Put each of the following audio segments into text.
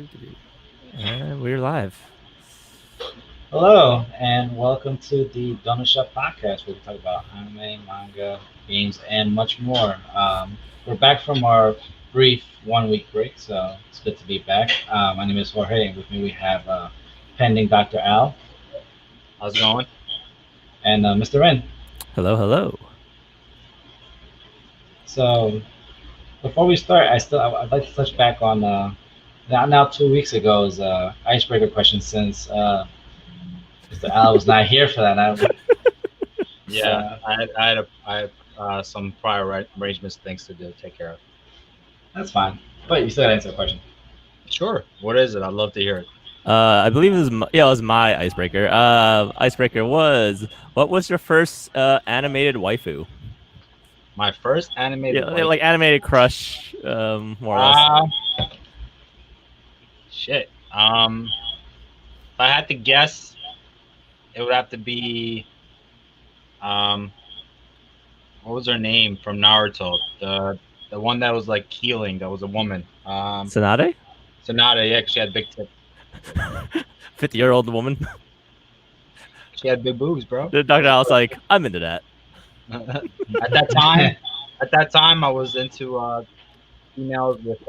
And we're live. Hello, and welcome to the Donut Shop podcast where we talk about anime, manga, games, and much more. We're back from our brief 1 week break, so it's good to be back. My name is Jorge, and with me we have pending Dr. Al How's it going? and Mr. Ren. Hello, hello. So, before we start, I'd like to touch back on now 2 weeks ago's icebreaker question since Mr. Al was not here for that. Yeah, I had some prior arrangements, things to do, take care of. That's fine, but you still gotta answer the question. Sure. What is it? I'd love to hear it. I believe it was my icebreaker. Icebreaker was, what was your first animated waifu? My first animated. Yeah, like animated crush, more or less. Shit. If I had to guess, it would have to be. What was her name from Naruto? The one that was like healing. That was a woman. Tsunade? Sonata. Yeah, she had big tip. 50-year-old woman. She had big boobs, bro. The Dr. Al's like, I'm into that. At that time, I was into females with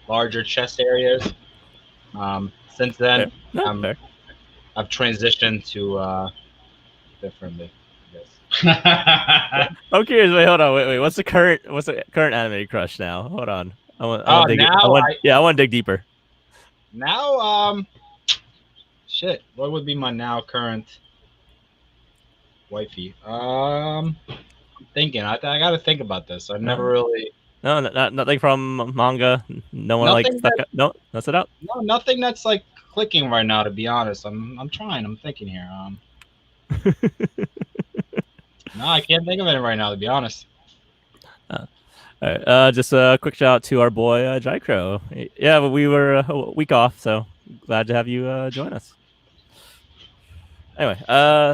larger chest areas. Since then, Fair. No, fair. I've transitioned to differently, I guess. I'm curious. Wait, hold on. Wait. What's the current anime crush now? Hold on. I want to dig deeper. Now, shit. What would be my now current wifey? I'm thinking. I got to think about this. I've never really. No, nothing from manga. No one like stuck. No, that's it out. No, nothing that's like clicking right now. To be honest, I'm trying. I'm thinking here. No, I can't think of it right now. To be honest. All right. Just a quick shout out to our boy Jycro. Yeah, but we were a week off, so glad to have you join us. Anyway,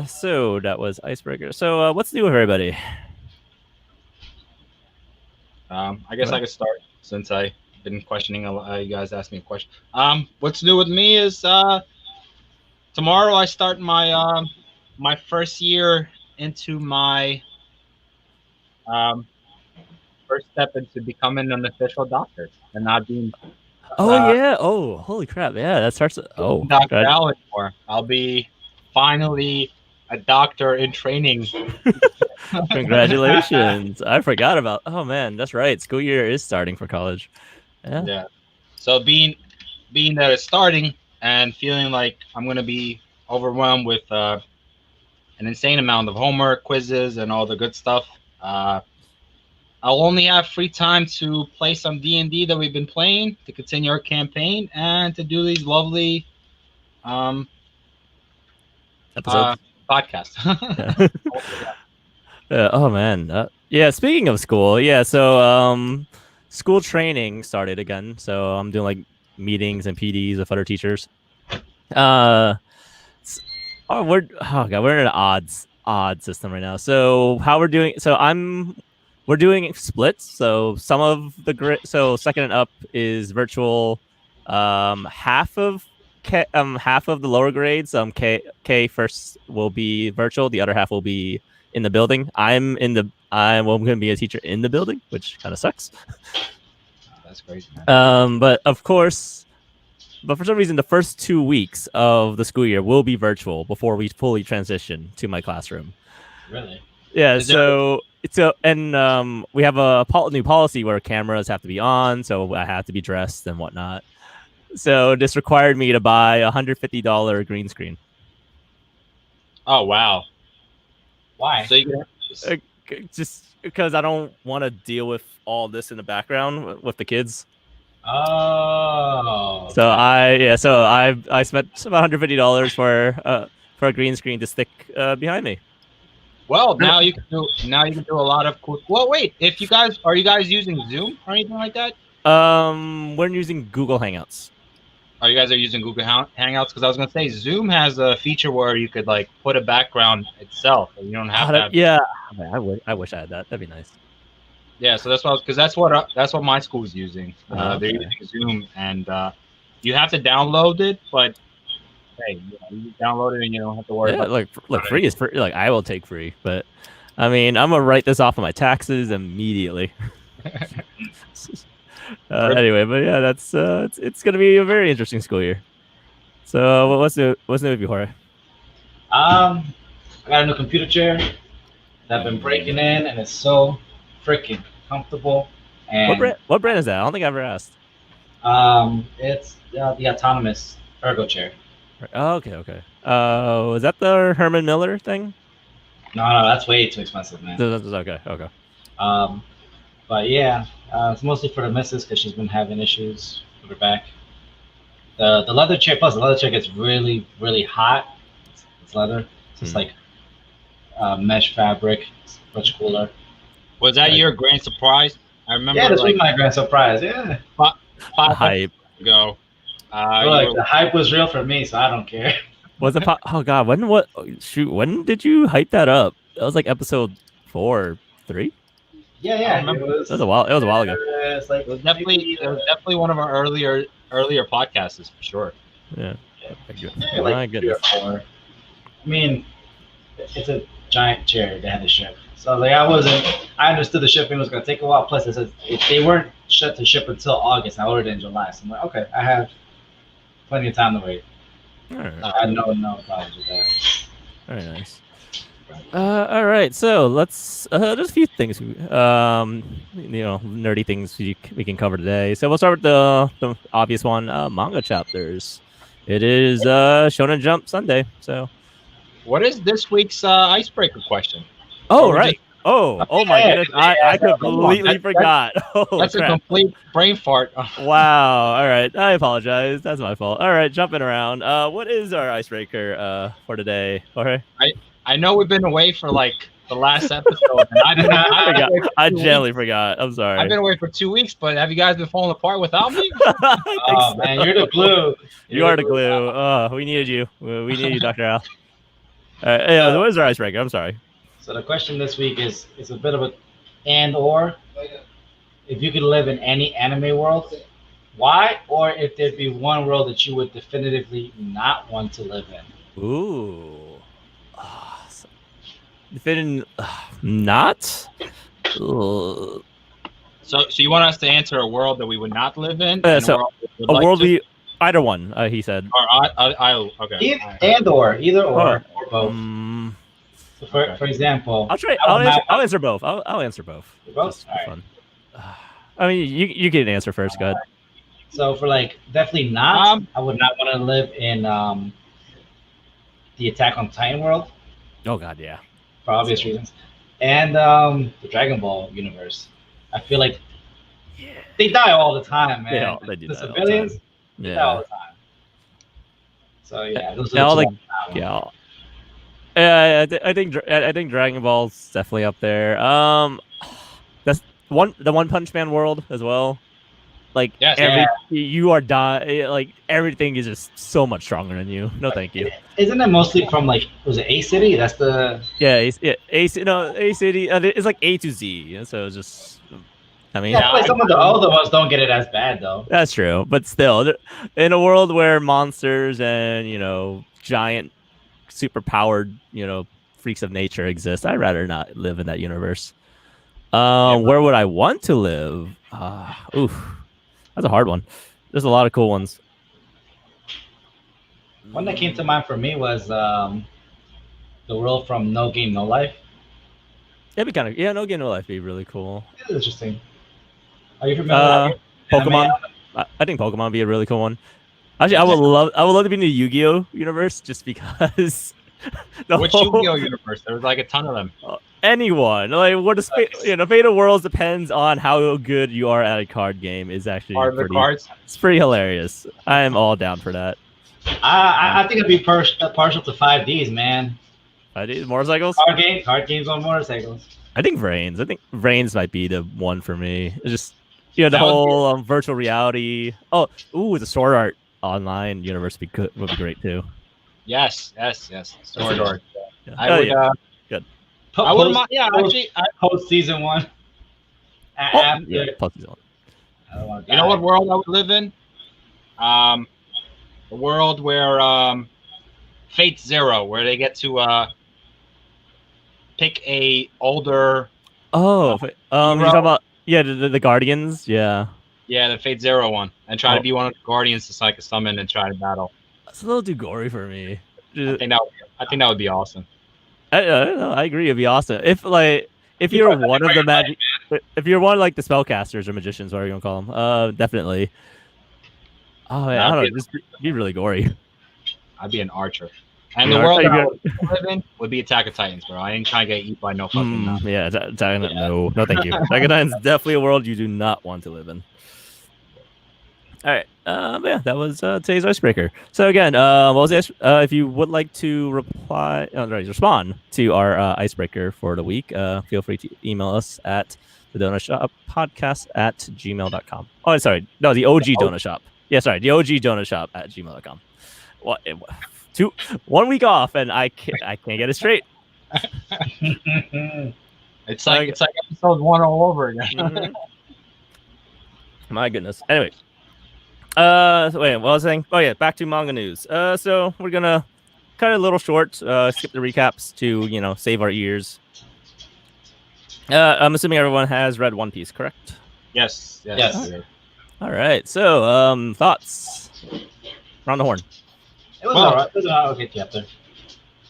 so that was Icebreaker. So what's new with everybody? I guess I could start since I've been questioning a lot. You guys asked me a question. What's new with me is tomorrow I start my my first year into my first step into becoming an official doctor and not being. Yeah! Oh, holy crap! Yeah, that starts. Oh, Dr. Al anymore. I'll be finally a doctor in training. Congratulations! I forgot about. Oh man, that's right. School year is starting for college. Yeah. So being that it's starting and feeling like I'm gonna be overwhelmed with an insane amount of homework, quizzes, and all the good stuff. I'll only have free time to play some D&D that we've been playing, to continue our campaign, and to do these lovely episodes podcast. Oh man, yeah. Speaking of school, yeah. So school training started again. So I'm doing like meetings and PDs with other teachers. We're in an odd system right now. So how we're doing? So we're doing splits. So some of the second and up is virtual. Half of the lower grades, K first will be virtual. The other half will be in the building. I'm going to be a teacher in the building, which kind of sucks. That's crazy, man. But for some reason, the first 2 weeks of the school year will be virtual before we fully transition to my classroom. Really? Yeah. And we have a new policy where cameras have to be on, so I have to be dressed and whatnot. So this required me to buy a $150 green screen. Oh wow! Why? So just because I don't want to deal with all this in the background with the kids. Oh. So I spent about $150 for a green screen to stick behind me. Well, now you can do a lot of cool. Well, wait. Are you guys using Zoom or anything like that? We're using Google Hangouts. Oh, you guys are using Google Hangouts? Because I was gonna say Zoom has a feature where you could like put a background itself, and you don't have that. Yeah, I wish I had that. That'd be nice. Yeah, so that's what my school's using. They're using Zoom, and You have to download it, but hey, you download it and you don't have to worry Yeah, about. like free is free. Like I will take free, but I mean, I'm gonna write this off of my taxes immediately. Anyway, but yeah, that's it's gonna be a very interesting school year. So what's new with you, Jorge? I got a new computer chair that I've been breaking in, and it's so freaking comfortable. And What brand is that? I don't think I ever asked. it's the autonomous ergo chair. Oh, okay. Is that the Herman Miller thing? No, that's way too expensive, man. Okay. Um, but yeah, it's mostly for the missus because she's been having issues with her back. The leather chair, plus the leather chair gets really hot. It's leather. So it's like mesh fabric. It's much cooler. Was that your grand surprise? I remember. Yeah, this was my grand surprise. Yeah. 5 hype ago. Look, the hype was real for me, so I don't care. Was it? Oh God, when did you hype that up? That was like episode 4, 3. Yeah, it was a while. It was a while ago. It's like it was definitely one of our earlier podcasts for sure. Yeah. My goodness. I mean, it's a giant chair they had to ship. So like I understood the shipping was gonna take a while. Plus, it says if they weren't shut to ship until August. I ordered it in July. So I'm like, okay, I have plenty of time to wait. All right. I had no problems with that. Very nice. All right, so let's there's a few things nerdy things we can cover today. So we'll start with the obvious one, manga chapters. It is Shonen Jump Sunday. So what is this week's icebreaker question? Oh, right. Oh my goodness. I completely forgot. That's crap. A complete brain fart. Wow. All right. I apologize. That's my fault. All right. Jumping around. What is our icebreaker for today? Jorge? I know we've been away for like the last episode. And I generally forgot. I'm sorry. I've been away for 2 weeks, but have you guys been falling apart without me? Oh, man. You're the glue. You are the glue. Oh, we needed you. We need you, Dr. Al. What is our icebreaker? I'm sorry. So the question this week is a bit of a and/or. If you could live in any anime world, why? Or if there'd be one world that you would definitively not want to live in. Ooh. Not? So you want us to answer a world that we would not live in? So a world we either one, he said. Or okay. Either or both. So for example, I'll answer both. I'll answer both. Both? All right. Fun. I mean, you can answer first. Go ahead. So for definitely not. I would not want to live in the Attack on Titan world. Oh God, yeah. For obvious reasons, and the Dragon Ball universe. I feel like they die all the time, man. They do the die civilians, all the time. they die all the time. So yeah, those are I think Dragon Ball's definitely up there. That's the One Punch Man world as well. Like you are dying. Like everything is just so much stronger than you. No, thank you. Isn't it mostly from was it A City? That's the A City. It's like A to Z. So it's just. I mean, some of the older ones don't get it as bad though. That's true, but still, in a world where monsters and giant, super powered freaks of nature exist, I'd rather not live in that universe. Where would I want to live? That's a hard one. There's a lot of cool ones. One that came to mind for me was the world from No Game No Life. It'd be No Game No Life would be really cool. It's interesting. Are you familiar with Pokemon? I think Pokemon would be a really cool one. Actually, I would love to be in the Yu-Gi-Oh universe just because. Which Yu-Gi-Oh universe? There's like a ton of them. Anyone Fate of Worlds depends on how good you are at a card game. Is actually it's pretty hilarious. I am all down for that. I think I'd be partial to 5Ds, man. 5Ds motorcycles. Card games on motorcycles. I think Vrains might be the one for me. It's just the whole virtual reality. The Sword Art Online universe would be great too. Yes. Sword Art. Yeah. I would. Good. I wouldn't mind. Yeah, actually, post season 1. Post season 1. You know what world I would live in? The world where Fate Zero, where they get to pick a older. Oh, you're talking hero. about the Guardians, yeah. Yeah, the Fate Zero one, and try Oh. to be one of the Guardians to psych a summon and try to battle. It's a little too gory for me. I think that would be awesome. I don't know, I agree, it'd be awesome if you're one of the magic, if you're one of like the spellcasters or magicians, whatever you want to call them, definitely. Oh man, I don't know, just be really gory. I'd be an archer. And the world that I would live in would be Attack of Titans, bro. I ain't trying to get eaten by no fucking. Yeah, no, thank you. Attack of Titans is definitely a world you do not want to live in. All right, yeah, that was today's icebreaker. So again, what was this? If you would like to respond to our icebreaker for the week, feel free to email us at the donut shop podcast at gmail.com. Oh, sorry, no, the OG donut shop. Yeah, sorry, the OG donut shop at gmail.com. What? 1 week off, and I can't get it straight. It's like episode 1 all over again. Mm-hmm. My goodness. Anyway. Wait, what was I saying? Oh yeah, back to manga news. So we're gonna cut it a little short, skip the recaps to, save our ears. I'm assuming everyone has read One Piece, correct? Yes. All right. So, thoughts? Round the horn. It was alright. It was an okay chapter.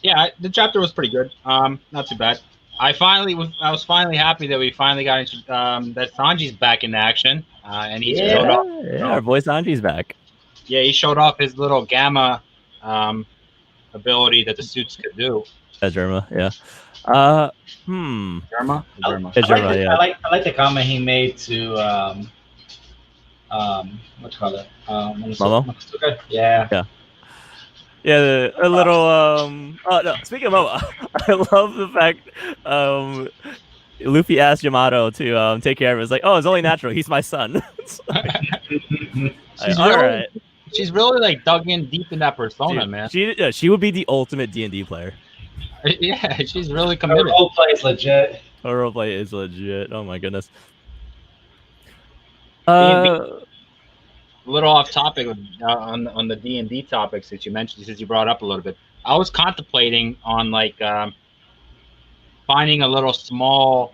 Yeah, the chapter was pretty good. Not too bad. I was finally happy that we finally got into that Sanji's back in action, and he showed off. Yeah, our boy Sanji's back. Yeah, he showed off his little gamma ability that the suits could do. Germa, yeah. Germa? I like the comment he made to what do you call it? Momo? Yeah. Yeah, a little oh no, speaking of Momo, I love the fact Luffy asked Yamato to take care of it. It's like, oh, it's only natural. He's my son. She's really like dug in deep in that persona, man. She would be the ultimate D&D player. Yeah, she's really committed. Her role play is legit. Her role play is legit. Oh my goodness. A little off topic on the D&D topics that you mentioned, since you brought up a little bit. I was contemplating on finding a little small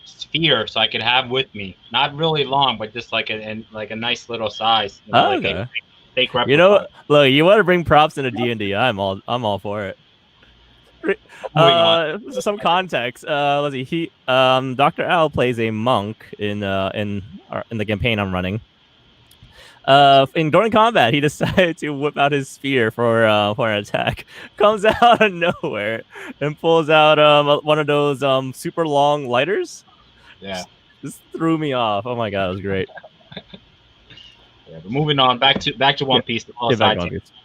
sphere so I could have with me, not really long, but just like a nice little size. Okay. Fake replica. Look, you want to bring props into D&D? I'm all for it. Some context. Let's see. Dr. Al plays a monk in the campaign I'm running. During combat, he decided to whip out his spear for an attack. Comes out of nowhere and pulls out one of those super long lighters. Yeah, just threw me off. Oh my god, it was great. Yeah, but moving on back to One Piece.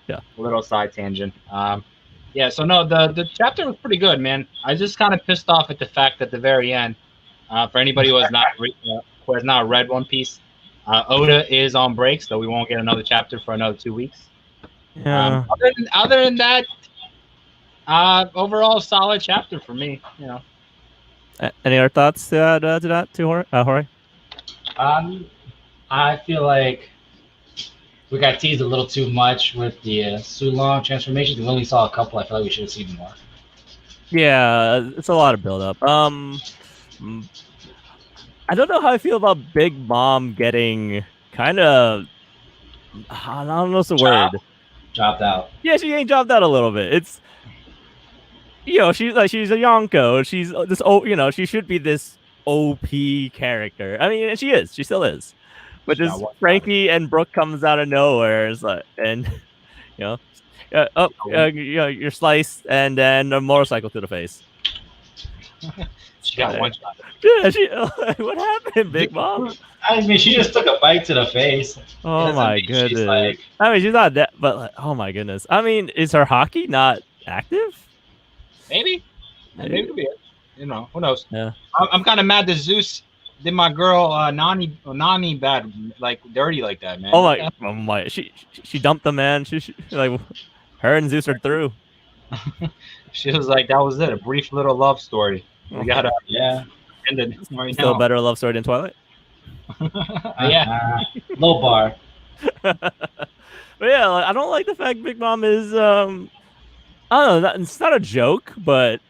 Yeah, a little side tangent. Yeah, so no, the chapter was pretty good, man. I just kind of pissed off at the fact at the very end. For anybody who has not read One Piece. Oda is on break, so we won't get another chapter for another 2 weeks. Yeah. Other than that, overall solid chapter for me. Any other thoughts to that, Jorge? I feel like we got teased a little too much with the Sulong transformations. We only saw a couple. I feel like we should have seen more. Yeah, it's a lot of build up. I don't know how I feel about Big Mom getting kind of, I don't know what's the word. Dropped out. Yeah, she ain't dropped out a little bit. It's, she's a Yonko. She's this, she should be this OP character. I mean, she is. She still is. But just Frankie and Brooke comes out of nowhere. It's like, and, you're sliced, and then a motorcycle to the face. She got one shot. Yeah, what happened, Big Mom? I mean, she just took a bite to the face. Oh my goodness. I mean, she's not that, but oh my goodness. I mean, is her hockey not active? Maybe it'll be it. Who knows? Yeah. I'm kind of mad that Zeus did my girl Nani bad, dirty like that, man. Oh my! She dumped the man. She her and Zeus are through. She was like, that was it, a brief little love story. We gotta end it right Still now. Better love story than Twilight. Yeah. Low bar. But yeah, like, I don't like the fact Big Mom is I don't know, it's not a joke, but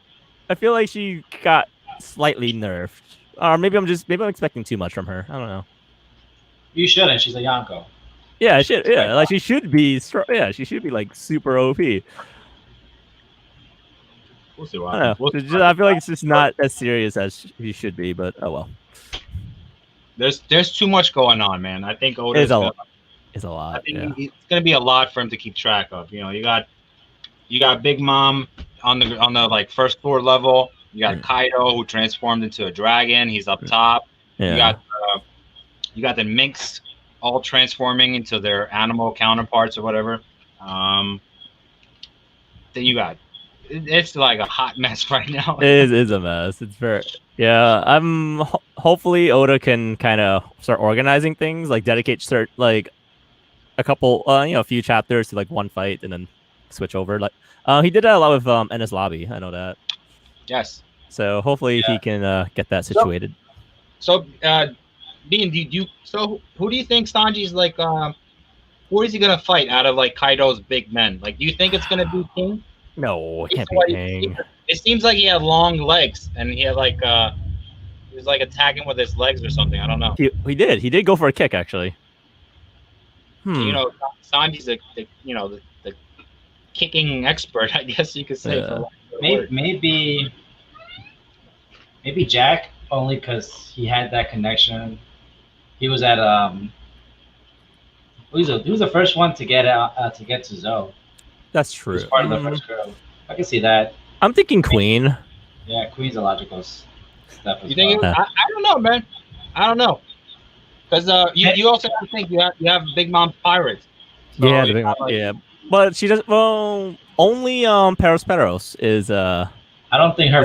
I feel like she got slightly nerfed. Or maybe I'm expecting too much from her. I don't know. You shouldn't. She's a Yonko. Yeah, like she should be yeah, she should be like super OP. We'll see what I don't know. happens. We'll see what I feel like happens. it's just not as serious as she should be, but oh well. There's too much going on, man. I think Oda It's is gonna. a I lot. think Yeah. it's gonna be a lot for him to keep track of. You know, you got Big Mom on the like first floor level. You got Kaido who transformed into a dragon. He's up top. Yeah. You got the minks all transforming into their animal counterparts or whatever. Then you got it's like a hot mess right now. It is a mess. It's very yeah. Hopefully Oda can kind of start organizing things, like dedicate like a couple, a few chapters to like one fight and then switch over. Like, he did that a lot with Ennis Lobby. I know that. Yes. So hopefully he can get that situated. So, Dean, who do you think Sanji's like? Who is he gonna fight out of like Kaido's big men? Like, do you think it's gonna be King? No, it can't be King. It seems like he had long legs and he had like he was like attacking with his legs or something. I don't know. He did go for a kick actually. You know, Sanji's the kicking expert, I guess you could say. Yeah. Maybe Jack, only because he had that connection. He was at he was the first one to get to Zoe. That's true. He was part of the first girl. I can see that. I'm thinking Queen. Yeah, Queen's a logical step. You think? I don't know, man. I don't know. Because you also have to think you have Big Mom's pirates. So yeah, the Big Mom, yeah. But she does well. Only Peros is I don't think her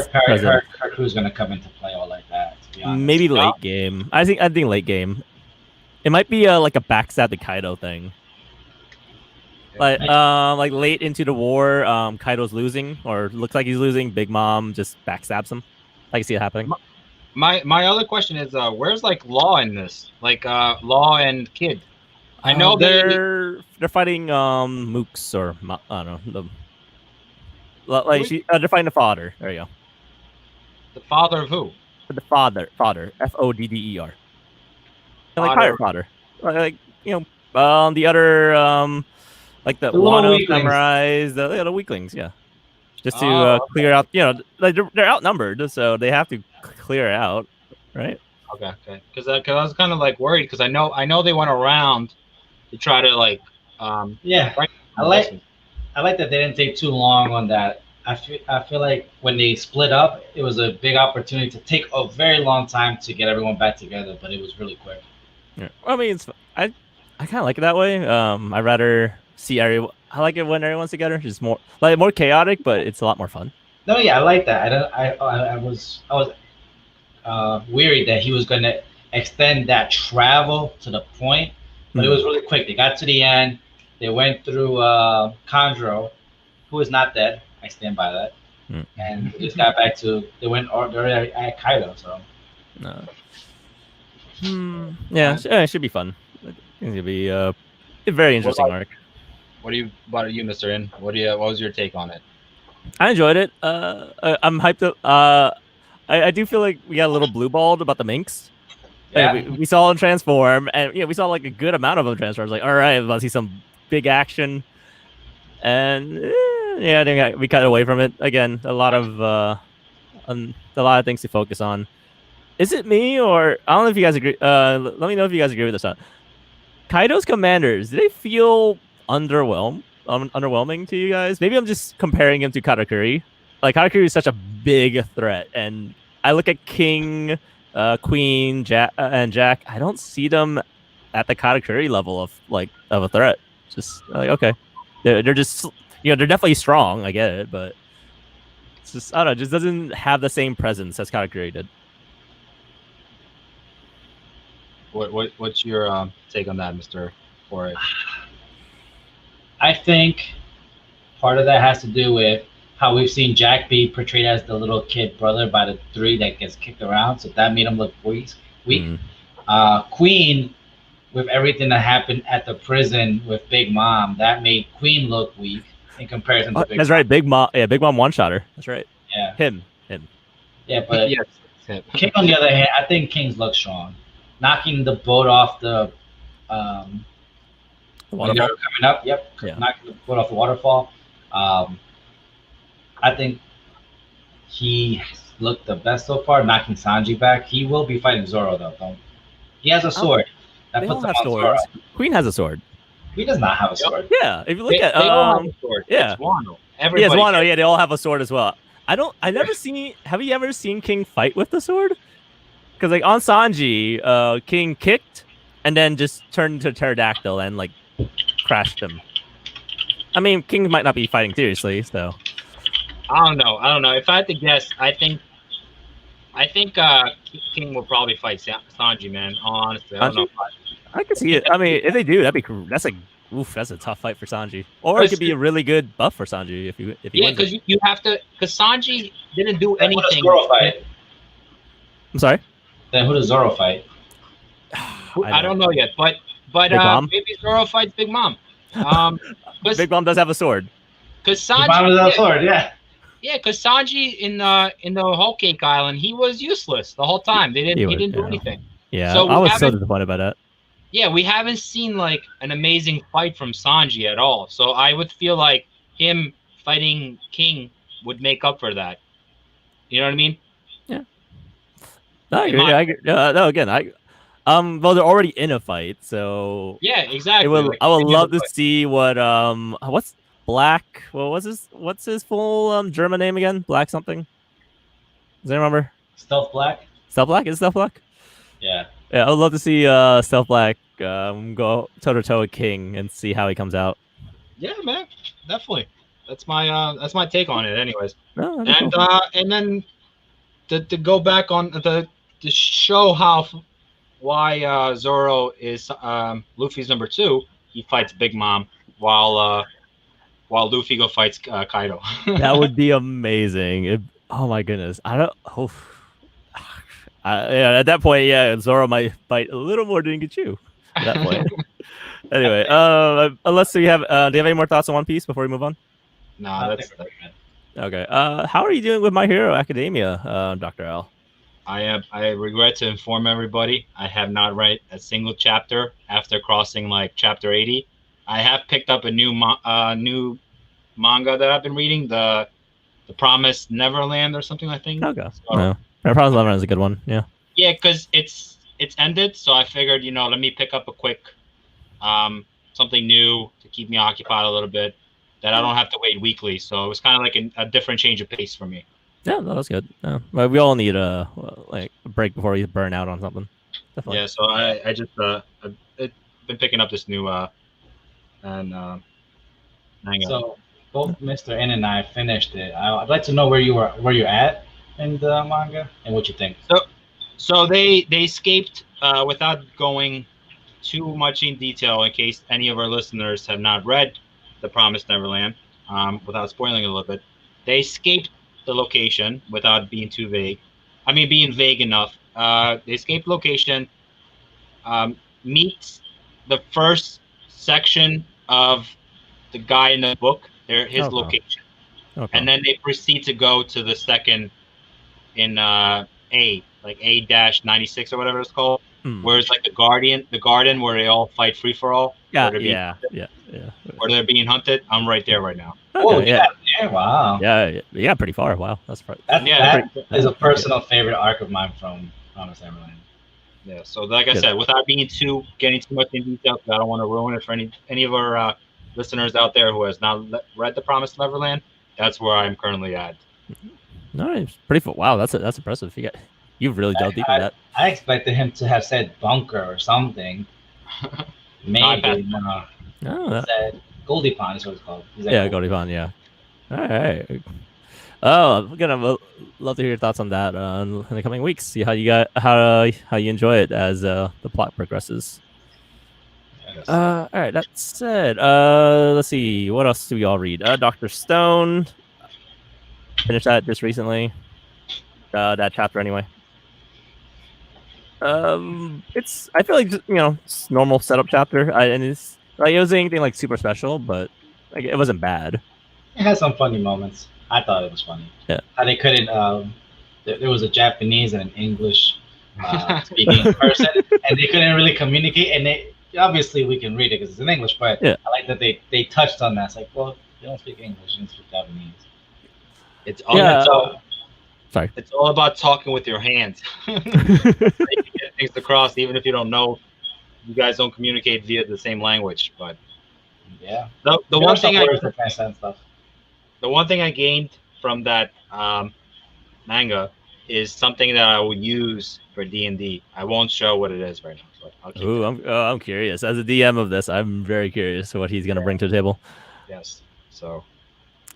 crew's gonna come into play all like that. To be honest. Maybe late game. I think late game. It might be like a backstab to Kaido thing. Like late into the war, Kaido's losing or looks like he's losing. Big Mom just backstabs him. I can see it happening. My other question is, where's like Law in this? Like Law and Kid. I know they're fighting Mooks or I don't know they're fighting the father. There you go. The father of who? The father Fodder. Like pirate fodder. Like the other like the Wano samurais, the weaklings, yeah. Just to clear out, like they're outnumbered, so they have to clear out, right? Okay. Because I was kind of like worried because I know they went around to try to like I like that they didn't take too long on that. I feel like when they split up, it was a big opportunity to take a very long time to get everyone back together, but it was really quick. Yeah. I mean, I kind of like it that way. I rather see I like it when everyone's together. It's more chaotic, but it's a lot more fun. No, yeah, I like that. I was worried that he was gonna extend that travel to the point, but it was really quick. They got to the end. They went through Kandro, who is not dead. I stand by that. And they just got back to they're already at Kaido. So. No. Yeah, it should be fun. It's gonna be a very interesting arc. What about you, Mr. In? What was your take on it? I enjoyed it. I'm hyped up. I do feel like we got a little blue balled about the minks. Yeah. We saw them transform, and we saw like a good amount of them transform. I was like, all right, let's see some big action. And I think we cut away from it again. A lot of things to focus on. Is it me or I don't know if you guys agree? Let me know if you guys agree with this. Kaido's commanders, do they feel underwhelming to you guys? Maybe I'm just comparing him to Katakuri. Like Katakuri is such a big threat, and I look at King, Queen, Jack, and Jack. I don't see them at the Katakuri level of a threat. Just like okay, they're just they're definitely strong. I get it, but it's just I don't know. It just doesn't have the same presence as Katakuri did. What's your take on that, Mr. Forrest? I think part of that has to do with how we've seen Jack be portrayed as the little kid brother by the three that gets kicked around, so that made him look weak. Queen with everything that happened at the prison with Big Mom, that made Queen look weak in comparison to Big That's Mom. right. Big Mom. Yeah, Big Mom one shotter. That's right. Yeah, Him. yeah, but Yes. It's King, on the other hand, I think King's look strong, knocking the boat off the The when they waterfall. were coming up. Yep, Yeah. knocking the boat off the waterfall. Um, I think he looked the best so far, knocking Sanji back. He will be fighting Zoro though. Don't. He has a sword that They puts all him have on Zoro. swords. Queen has a sword. He does not have a sword. Yeah. If you look at They all have a sword. yeah. It's Wano. Yes, Everybody. Wano. Yeah, they all have a sword as well. I never seen. Have you ever seen King fight with the sword? Because like on Sanji, King kicked and then just turned into a pterodactyl and like crashed him. I mean, King might not be fighting seriously, so I don't know. If I had to guess, I think King will probably fight Sanji, man. Honestly, I don't know. I can see it. I mean, if they do, that's a tough fight for Sanji. Or it could be a really good buff for Sanji if he Yeah, wins. because you have to. Because Sanji didn't do Then who does anything. Zoro fight? I'm sorry. Then who does Zoro fight? I don't know yet, but Big Mom? maybe Zoro fights Big Mom. Big Mom does have a sword. Because Big Mom with Sanji, a sword, yeah. yeah, because Sanji in the Whole Cake Island, he was useless the whole time. He didn't do anything. Yeah, So I we was so haven't- disappointed by that. Yeah, we haven't seen like an amazing fight from Sanji at all. So I would feel like him fighting King would make up for that. You know what I mean? No, I agree. No, again, well, they're already in a fight, so Yeah, exactly. I would love to see what's Black. Well, what's his full German name again? Black something. Does anyone remember? Stealth Black? Stealth Black? Is it Stealth Black? Yeah. Yeah, I would love to see Stealth Black go toe to toe with King and see how he comes out. Yeah, man, definitely. That's my take on it, anyways. No, that'd be And cool. and then to go back on to show why Zoro is Luffy's number 2. He fights Big Mom while Luffy fights Kaido. That would be amazing. Oh my goodness, I don't. Oh, yeah, at that point, yeah, Zoro might fight a little more than Ginchu. At that point. Anyway, unless do you have any more thoughts on One Piece before we move on? No, that's Okay. How are you doing with My Hero Academia, Dr. L? I regret to inform everybody I have not read a single chapter after crossing like chapter 80. I have picked up a new manga that I've been reading, the Promised Neverland or something, I think. Okay. So, No. Promised Neverland is a good one. Yeah. Yeah, because it's ended, so I figured, let me pick up a quick something new to keep me occupied a little bit that I don't have to wait weekly. So it was kind of like a different change of pace for me. Yeah, no, that's good. Yeah. Well, we all need a break before we burn out on something. Definitely. Yeah, so I just I've been picking up this new manga. So both Mr. N and I finished it. I'd like to know where you're at in the manga and what you think. So they escaped without going too much in detail, in case any of our listeners have not read The Promised Neverland, without spoiling it a little bit. They escaped the location without being too vague. I mean, being vague enough. They escaped location, meet the first section of the guy in the book, his location. Okay. And then they proceed to go to the second in A-96 or whatever it's called, where it's like the garden where they all fight free for all. Yeah. Where they're being hunted. I'm right there right now. Okay, Oh yeah. Wow. Yeah, pretty far. Wow, that's pretty. That is a personal favorite arc of mine from Promised Neverland. Yeah. So like I said, without getting too much in detail, I don't want to ruin it for any of our listeners out there who has not read The Promised Neverland. That's where I'm currently at. Nice, pretty. Wow, that's impressive. You've really dug deep in that. I expected him to have said bunker or something. Maybe No, said Goldie Pond is what it's called. Yeah, Goldie Pond. Yeah. All right. Oh, I'm gonna love to hear your thoughts on that in the coming weeks. See how you enjoy it as the plot progresses. Yes. All right. That said, let's see. What else do we all read? Dr. Stone. Finished that just recently. That chapter anyway. It's I feel like just, it's normal setup chapter. And it's like it wasn't anything like super special, but like it wasn't bad. It had some funny moments. I thought it was funny. Yeah. How they couldn't. There was a Japanese and an English speaking person, and they couldn't really communicate. And they obviously we can read it because it's in English, but Yeah. I like that they touched on that. It's like, well, you don't speak English, you don't speak Japanese. It's all, Yeah. sorry. It's all about talking with your hands. You can get things across, even if you don't know. You guys don't communicate via the same language, but Yeah. the one thing stuff. The one thing I gained from that manga is something that I will use for D&D. I won't show what it is right now, but I'll keep Ooh, I'm curious. As a DM of this, I'm very curious what he's gonna bring to the table. Yes. So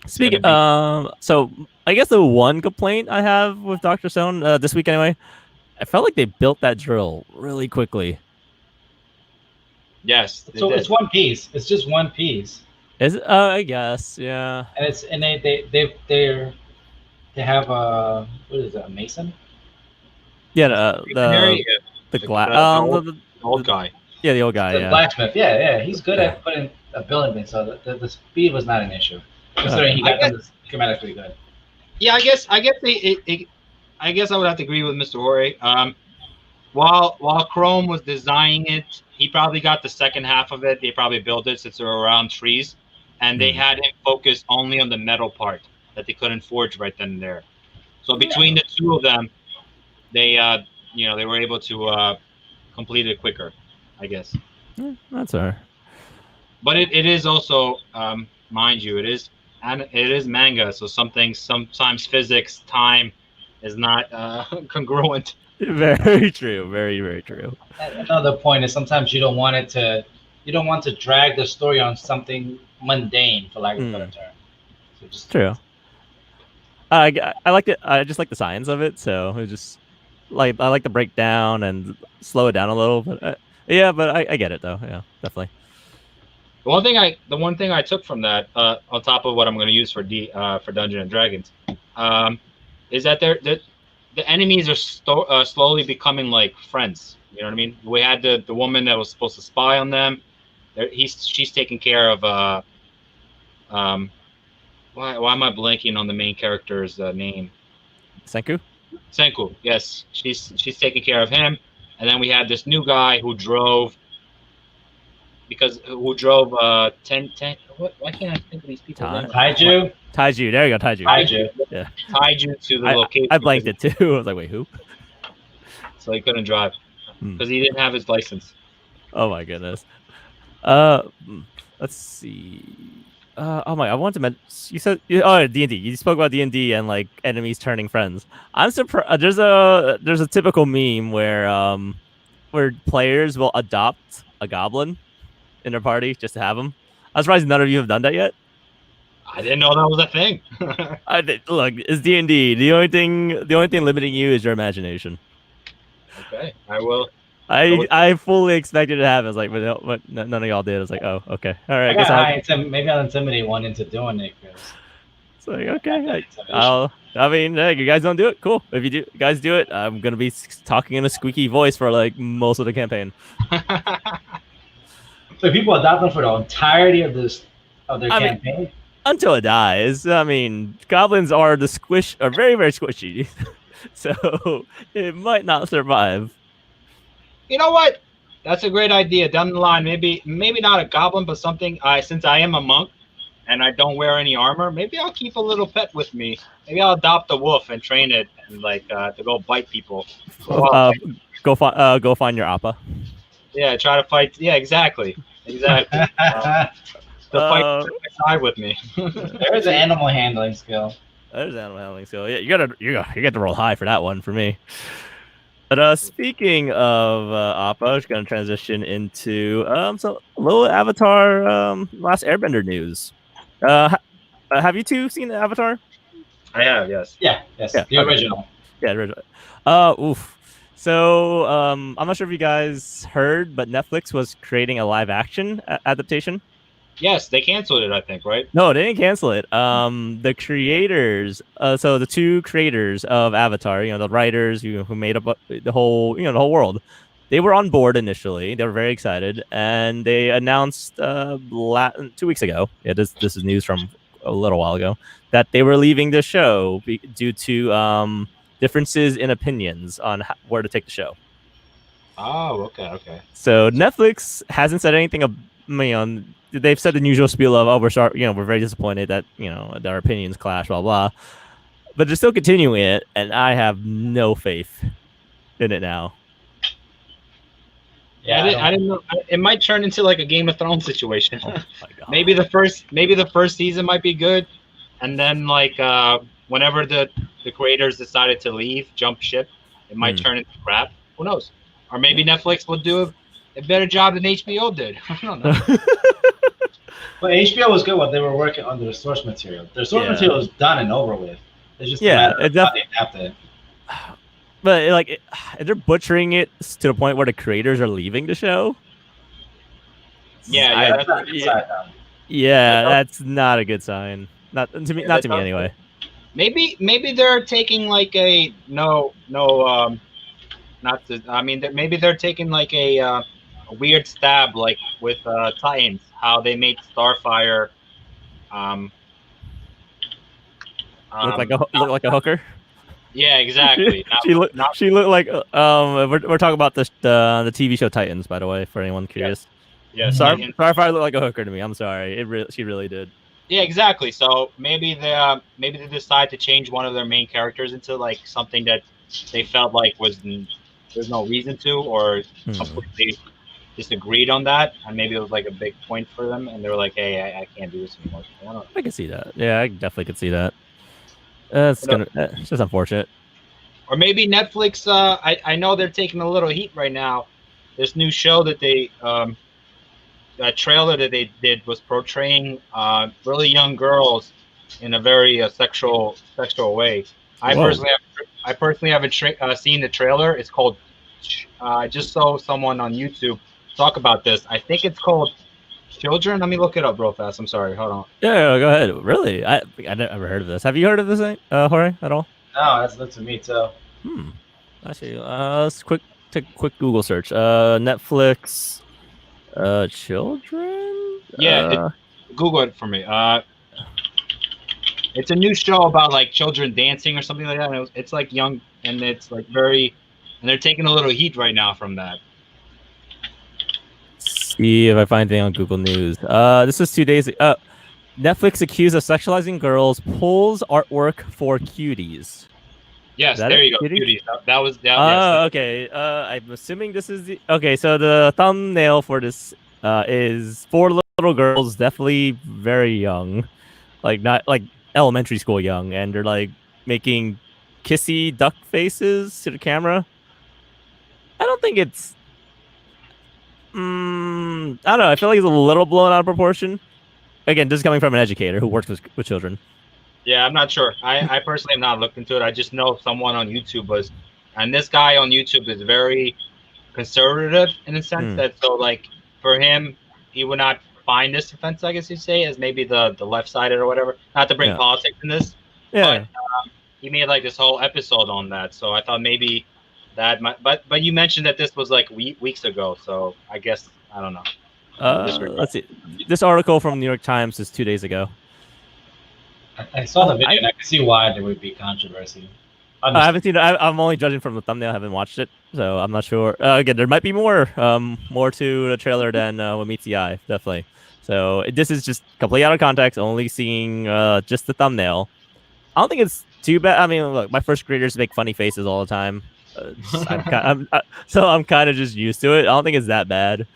speaking, so I guess the one complaint I have with Dr. Stone this week anyway, I felt like they built that drill really quickly. Yes. So it's one piece. It's just one piece. Is it? I guess, yeah. And they have a what is it? A mason? Yeah, the glass. The old guy. Yeah, the old guy. The blacksmith. Yeah. He's good at building things. So the speed was not an issue. Considering he got the schematics pretty good. Yeah, I guess I would have to agree with Mr. Hori. While Chrome was designing it, he probably got the second half of it. They probably built it since they were around trees, and they had him focus only on the metal part that they couldn't forge right then and there. So between the two of them, they they were able to complete it quicker, I guess. That's all right. But it is also, mind you, it is manga, so sometimes physics, time is not congruent. Very true. Very, very true. Another point is sometimes you don't want to drag the story on something mundane, for lack of a better term. So just true. I liked it. I just like the science of it, so it just I like the breakdown and slow it down a little. But yeah, but I get it though. Yeah, definitely. The one thing I took from that, on top of what I'm going to use for Dungeons and Dragons, is that the enemies are slowly becoming like friends. You know what I mean? We had the woman that was supposed to spy on them. She's taking care of. Why am I blanking on the main character's name? Senku. Senku. Yes, she's taking care of him, and then we had this new guy who drove. Why can't I think of these people? Taiju. Taiju. There you go. Taiju. Yeah. Taiju to the location. I blanked it too. I was like, wait, who? So he couldn't drive because he didn't have his license. Oh my goodness. Let's see. Oh my! I want to mention. You said D&D. You spoke about D&D and like enemies turning friends. I'm surprised. There's a typical meme where players will adopt a goblin in their party just to have them. I'm surprised none of you have done that yet. I didn't know that was a thing. Look, it's D&D. The only thing limiting you is your imagination. Okay, I will. I fully expected it to happen. It's like, but none of y'all did. I was like, oh, okay, all right. Maybe I'll intimidate one into doing it. It's like, okay, I mean, hey, you guys don't do it, cool. If you guys do it, I'm gonna be talking in a squeaky voice for like most of the campaign. So people adopt them for the entirety of their campaign until it dies. I mean, goblins are very, very squishy, so it might not survive. You know what? That's a great idea. Down the line, maybe not a goblin, but something. Since I am a monk and I don't wear any armor, maybe I'll keep a little pet with me. Maybe I'll adopt a wolf and train it and to go bite people. Go find your appa. Yeah, try to fight. Yeah, exactly. To fight side with me. There is an animal handling skill. There's an animal handling skill. Yeah, you got to roll high for that one for me. But speaking of Appa, I'm going to transition into so a little Avatar Last Airbender news. Have you two seen the Avatar? I have, yes. Yeah, the original. Yeah, the original. Oof. So I'm not sure if you guys heard, but Netflix was creating a live action adaptation. Yes, they canceled it. I think, right? No, they didn't cancel it. The creators, so the two creators of Avatar, the writers who made up the whole, the whole world, they were on board initially. They were very excited, and they announced 2 weeks ago. Yeah, this is news from a little while ago that they were leaving the show due to differences in opinions on where to take the show. Oh, okay. So Netflix hasn't said anything. They've said the usual spiel of, "Oh, we're sorry, we're very disappointed that our opinions clash, blah blah." But they're still continuing it, and I have no faith in it now. Yeah, I didn't know. It might turn into like a Game of Thrones situation. Oh my god. maybe the first season might be good, and then like whenever the creators decided to leave, jump ship, it might turn into crap. Who knows? Or maybe Netflix will do a better job than HBO did. I don't know. But HBO was good when they were working on their source material. Their source material is done and over with. It's just a matter of how they adapt it. But they're butchering it to the point where the creators are leaving the show. Yeah, that's not a good sign. Not to me. Not to me anyway. Maybe they're taking like a not to. I mean, maybe they're taking like a weird stab, like with Titans, how they made Starfire. Look like a hooker. Yeah, exactly. She looked like we're talking about the TV show Titans, by the way, for anyone curious. Yeah. Starfire looked like a hooker to me. I'm sorry. She really did. Yeah, exactly. So maybe they decide to change one of their main characters into like something that they felt like there's no reason to, or completely disagreed on that, and maybe it was like a big point for them, and they were like, "Hey, I can't do this anymore." I don't know. I can see that. Yeah, I definitely could see that. It's just unfortunate. Or maybe Netflix. I know they're taking a little heat right now. This new show that that trailer that they did was portraying really young girls in a very sexual way. I personally haven't seen the trailer. It's called. I just saw someone on YouTube talk about this. I think it's called Children. Let me look it up real fast. I'm sorry. Hold on. Yeah, go ahead. Really? I never heard of this. Have you heard of this thing, Jorge, at all? No, that's new to me too. Actually, let's take a quick Google search. Netflix, children. Yeah, Google it for me. It's a new show about like children dancing or something like that. And it's like young, and it's like and they're taking a little heat right now from that. See if I find anything on Google News. This is 2 days. Netflix accused of sexualizing girls pulls artwork for cuties. Yes, there you go. Cuties. That was. Okay. I'm assuming this is okay. So the thumbnail for this is 4 little girls, definitely very young, like not like elementary school young, and they're like making kissy duck faces to the camera. I don't think it's. I don't know. I feel like it's a little blown out of proportion. Again, this is coming from an educator who works with children. Yeah, I'm not sure. I personally have not looked into it. I just know someone on YouTube was, and this guy on YouTube is very conservative in the sense that like for him, he would not find this offense, I guess you'd say, as maybe the left-sided or whatever. Not to bring politics in this, but he made like this whole episode on that. So I thought maybe that might, but you mentioned that this was like weeks ago, so I guess I don't know. Let's see. This article from New York Times is 2 days ago. I saw the video and I can see why there would be controversy. I haven't seen it. I'm only judging from the thumbnail. I haven't watched it, so I'm not sure. Again, there might be more to the trailer than what meets the eye, definitely. So this is just completely out of context, only seeing just the thumbnail. I don't think it's too bad. I mean, look, my first graders make funny faces all the time. So I'm kind of just used to it. I don't think it's that bad.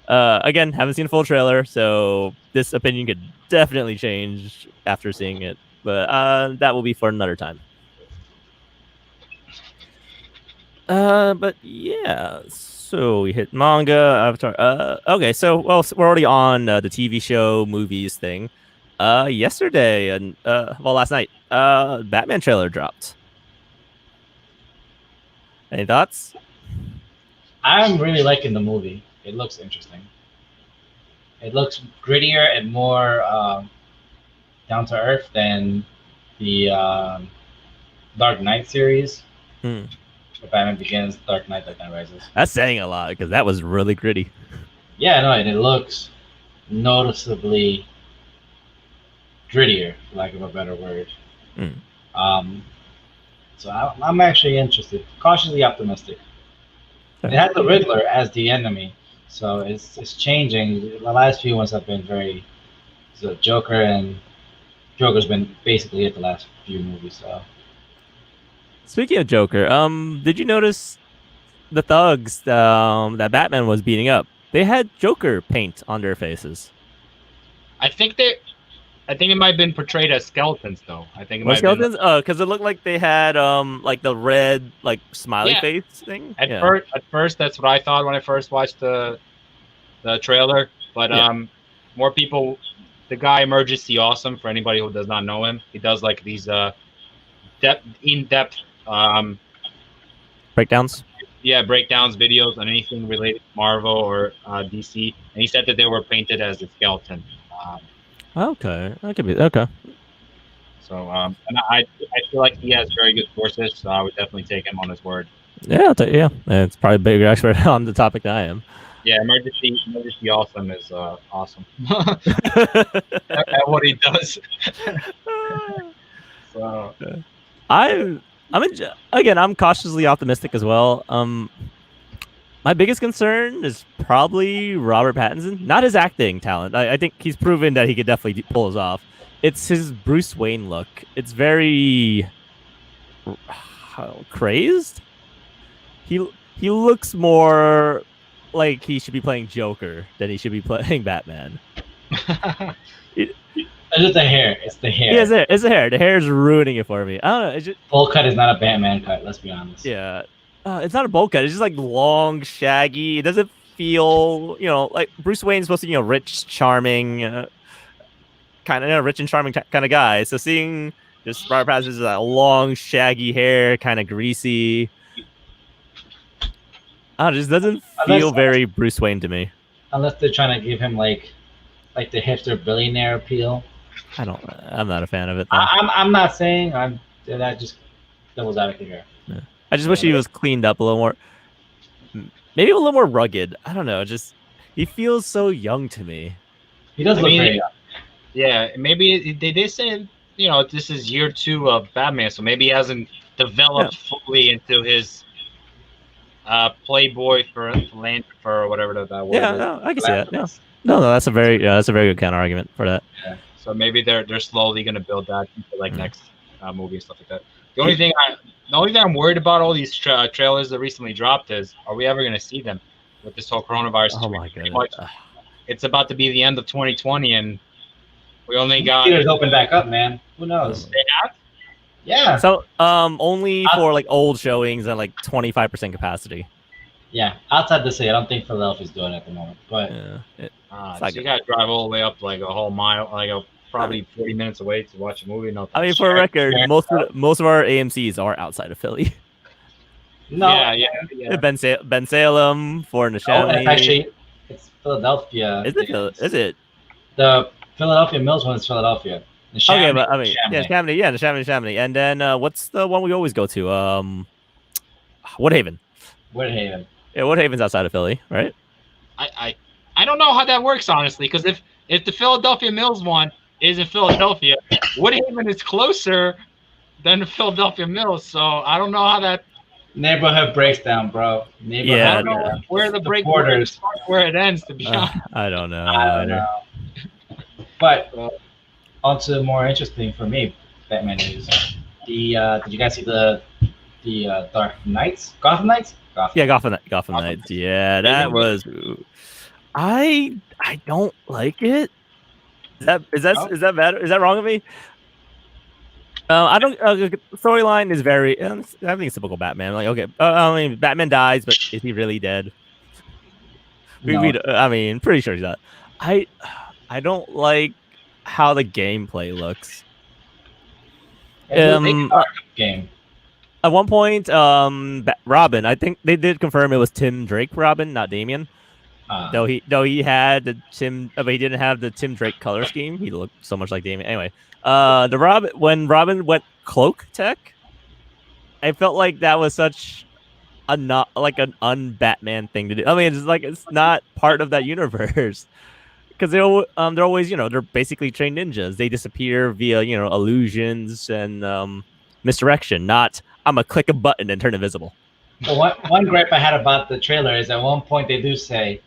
Again, haven't seen a full trailer, so this opinion could definitely change after seeing it. But that will be for another time. But yeah, so we hit manga, Avatar. Okay, so we're already on the TV show movies thing. Yesterday and last night, Batman trailer dropped. Any thoughts? I'm really liking the movie. It looks interesting. It looks grittier and more down to earth than the Dark Knight series. Hmm. Batman Begins, Dark Knight, Dark Knight Rises. That's saying a lot because that was really gritty. Yeah, no, and it looks noticeably grittier, for lack of a better word. Hmm. Um, so I'm actually interested, cautiously optimistic. It had the Riddler as the enemy, so it's changing. The last few ones have been very so Joker, and Joker's been basically it the last few movies. So Speaking of Joker, did you notice the thugs that Batman was beating up? They had Joker paint on their faces. I think they. I think it might have been portrayed as skeletons, though. I think it Were might have been. skeletons? Because it looked like they had like the red like smiley Yeah. face thing. At Yeah. first, that's what I thought when I first watched the trailer. But Yeah. more people. The guy Emergency Awesome, for anybody who does not know him, he does like these in-depth Breakdowns. breakdowns videos on anything related to Marvel or DC, and he said that they were painted as a skeleton. Okay, that could be okay. So and I feel like he has very good sources, so I would definitely take him on his word. Yeah, I'll tell you, yeah, it's probably a bigger expert on the topic than I am. Yeah, Emergency Awesome is awesome at what he does. So I'm cautiously optimistic as well. My biggest concern is probably Robert Pattinson, not his acting talent. I think he's proven that he could definitely pull this off. It's his Bruce Wayne look. It's very crazed. He looks more like he should be playing Joker than he should be playing Batman. it's just the hair. It's the hair. Yeah, it's the hair. The hair is ruining it for me. I don't know. It's just, full cut is not a Batman cut. Let's be honest. yeah, it's not a bowl cut. It's just like long, shaggy. It doesn't feel, like Bruce Wayne's supposed to be, rich, charming, kind of rich and charming kind of guy. So seeing just Robert Pattinson's that long, shaggy hair, kind of greasy. It just doesn't feel very Bruce Wayne to me. Unless they're trying to give him like the hipster billionaire appeal. I'm not a fan of it. I'm not saying that just devil's advocate here. Yeah. I just wish he was cleaned up a little more. Maybe a little more rugged. I don't know. Just he feels so young to me. He does look very young. Yeah, maybe they did say this is year 2 of Batman, so maybe he hasn't developed fully into his playboy philanthropist or whatever that word is. No, I can see that. Yeah. No, that's a very good counter argument for that. Yeah. So maybe they're slowly going to build that into next movie and stuff like that. The only thing I'm worried about all these trailers that recently dropped is, are we ever going to see them with this whole coronavirus? Oh my god! It's about to be the end of 2020, and we only got theaters open back up, man. Who knows? They have? Yeah. So only for like old showings at like 25% capacity. Yeah, outside the city, I don't think Philadelphia's doing it at the moment. But so you got to drive all the way up like a whole mile, probably 40 minutes away to watch a movie. No, I mean, for a record, most of our AMC's are outside of Philly. No. Yeah. Ben Salem, Fort Neshaminy. It's Philadelphia. Is it? The Philadelphia Mills one is Philadelia. Okay, but I mean, Neshaminy. And then what's the one we always go to? Woodhaven. Yeah, Woodhaven's outside of Philly, right? I don't know how that works, honestly, because if the Philadelphia Mills one is in Philadelphia, Woodhaven is closer than the Philadelphia Mills, so I don't know how that neighborhood breaks down, bro. I don't know where the break starts, where it ends, to be honest. I don't know. But on to more interesting for me, Batman news. Did you guys see the Dark Knights? Gotham Knights? Gotham Knights. Yeah, that was. I don't like it. Is that bad? Is that wrong of me? I don't. Storyline is very. I think it's typical Batman. Like, okay, I mean, Batman dies, but is he really dead? No. I mean, pretty sure he's not. I don't like how the gameplay looks. Game. At one point, Robin, I think they did confirm it was Tim Drake Robin, not Damian. Though he had the Tim, but he didn't have the Tim Drake color scheme. He looked so much like Damien. Anyway, when Robin went cloak tech, I felt like that was such a not like an un-Batman thing to do. I mean, it's like it's not part of that universe because they're always they're basically trained ninjas. They disappear via illusions and misdirection. Not I'm gonna click a button and turn invisible. Well, one gripe I had about the trailer is at one point they do say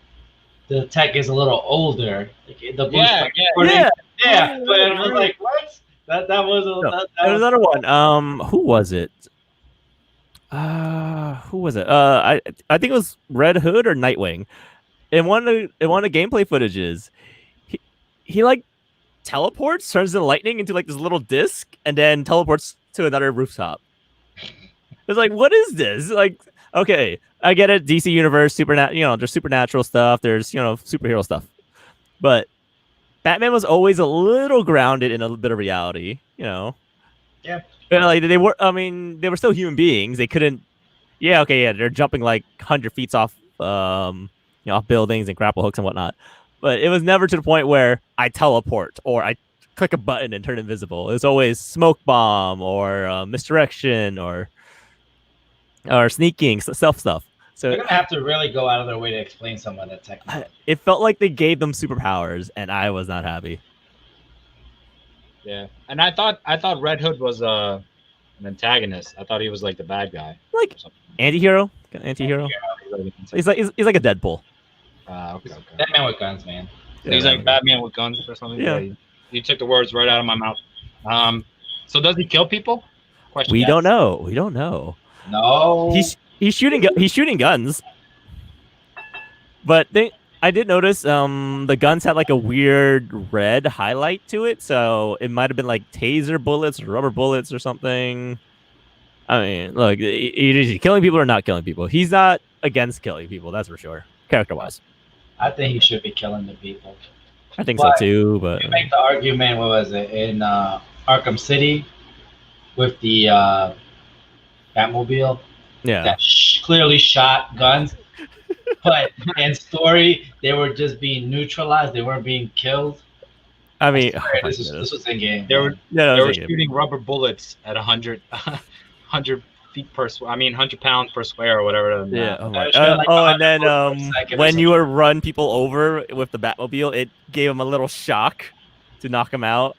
the tech is a little older. Like, the boost but I was like, what? That was There's another one. Who was it? Who was it? I think it was Red Hood or Nightwing. In one of the gameplay footages, he like teleports, turns into lightning into like this little disc, and then teleports to another rooftop. It's like, what is this? Like, okay, I get it, DC universe, there's supernatural stuff, there's superhero stuff, but Batman was always a little grounded in a bit of reality, Yeah. Like they were. I mean, they were still human beings. They couldn't. Yeah. Okay. Yeah. They're jumping like 100 feet off, off buildings and grapple hooks and whatnot. But it was never to the point where I teleport or I click a button and turn invisible. It was always smoke bomb or misdirection or sneaking stealth stuff. So they're gonna have to really go out of their way to explain some of that technology. It felt like they gave them superpowers, and I was not happy. Yeah, and I thought Red Hood was an antagonist. I thought he was like the bad guy, like anti-hero. He's like a Deadpool. Okay. That man with guns, man. Yeah, he's like Batman with guns or something. Yeah. You took the words right out of my mouth. So does he kill people? We don't know. We don't know. No. He's shooting guns. But I did notice the guns had like a weird red highlight to it, so it might have been like taser bullets or rubber bullets or something. I mean, look, is he killing people or not killing people? He's not against killing people, that's for sure, character-wise. I think he should be killing the people. I think so too, but you make the argument. What was it in Arkham City with the Batmobile? Yeah, that clearly shot guns. But in story, they were just being neutralized. They weren't being killed. I mean, this was in game. They were shooting rubber bullets at 100 feet per. 100 pounds per square or whatever. Yeah. And then when you would run people over with the Batmobile, it gave them a little shock to knock them out.